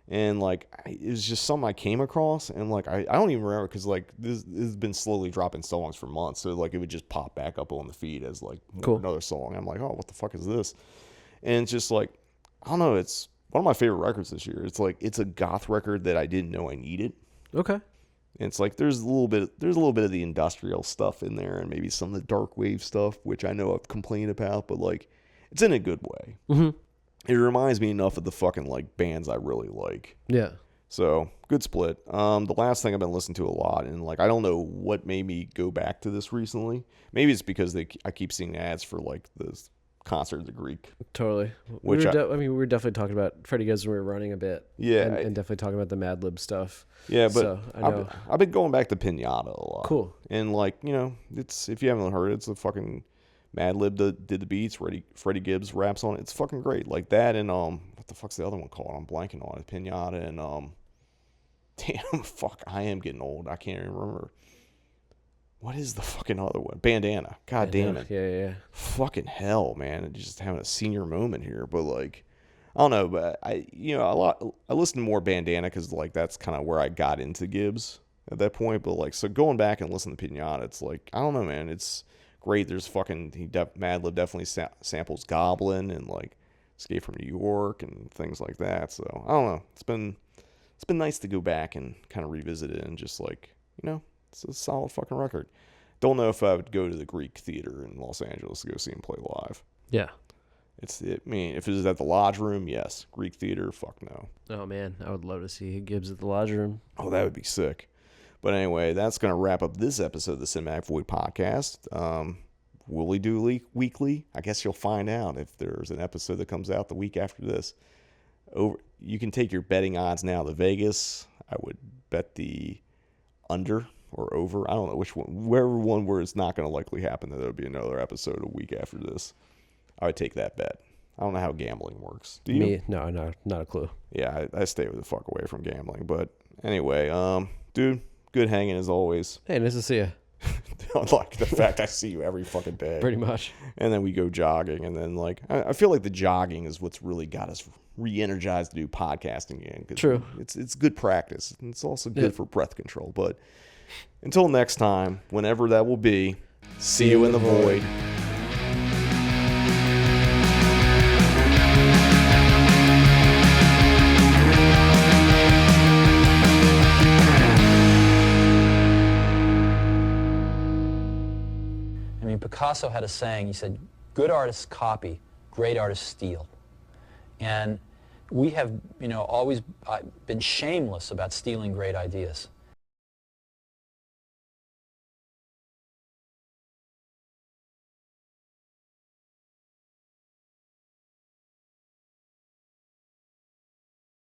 And like, it was just something I came across, and like, I don't even remember because like this has been slowly dropping songs for months, so like it would just pop back up on the feed as like another song. I'm like, oh, what the fuck is this? And it's just like, I don't know, it's one of my favorite records this year. It's like, it's a goth record that I didn't know I needed. Okay. And it's like there's a little bit of the industrial stuff in there, and maybe some of the dark wave stuff, which I know I've complained about, but like, it's in a good way. It reminds me enough of the fucking like bands I really like. Yeah. So good split. The last thing I've been listening to a lot, and like, I don't know what made me go back to this recently. Maybe it's because I keep seeing ads for like this concert of the Greek. Totally. Which we were definitely talking about Freddie Gibbs when we were running a bit. Yeah. And definitely talking about the Mad Lib stuff. Yeah, but so, I know. I've been going back to Pinata a lot. Cool. And like, you know, it's, if you haven't heard it, it's a fucking Mad Lib did the beats. Freddie Gibbs raps on it. It's fucking great. Like that and what the fuck's the other one called? I'm blanking on it. Pinata and damn, fuck, I am getting old. I can't even remember. What is the fucking other one? Bandana. God damn it. Yeah. Fucking hell, man. Just having a senior moment here. But like, I don't know. But I listen to more Bandana because like that's kind of where I got into Gibbs at that point. But like, so going back and listening to Pinata, it's like, I don't know, man. It's great. There's fucking Mad Lib definitely samples Goblin and like Escape from New York and things like that. So I don't know. It's been nice to go back and kind of revisit it and just like, you know, it's a solid fucking record. Don't know if I would go to the Greek Theater in Los Angeles to go see him play live. Yeah. I mean, if it was at the Lodge Room, yes. Greek Theater, fuck no. Oh man, I would love to see Gibbs at the Lodge Room. Oh, that would be sick. But anyway, that's going to wrap up this episode of the Cinematic Void podcast. Will we do weekly? I guess you'll find out if there's an episode that comes out the week after this. You can take your betting odds now to Vegas. I would bet the under or over. I don't know which one. Wherever one where it's not going to likely happen that there'll be another episode a week after this. I would take that bet. I don't know how gambling works. Do you? Me? No, not a clue. Yeah, I stay the fuck away from gambling. But anyway, dude, good hanging as always. Hey, nice to see you. Like the fact I see you every fucking day. Pretty much. And then we go jogging, and then like I feel like the jogging is what's really got us re-energized to do podcasting again. True. It's good practice. And it's also good for breath control. But until next time, whenever that will be, see you in the void. Picasso had a saying. He said, good artists copy, great artists steal. And we have, always been shameless about stealing great ideas.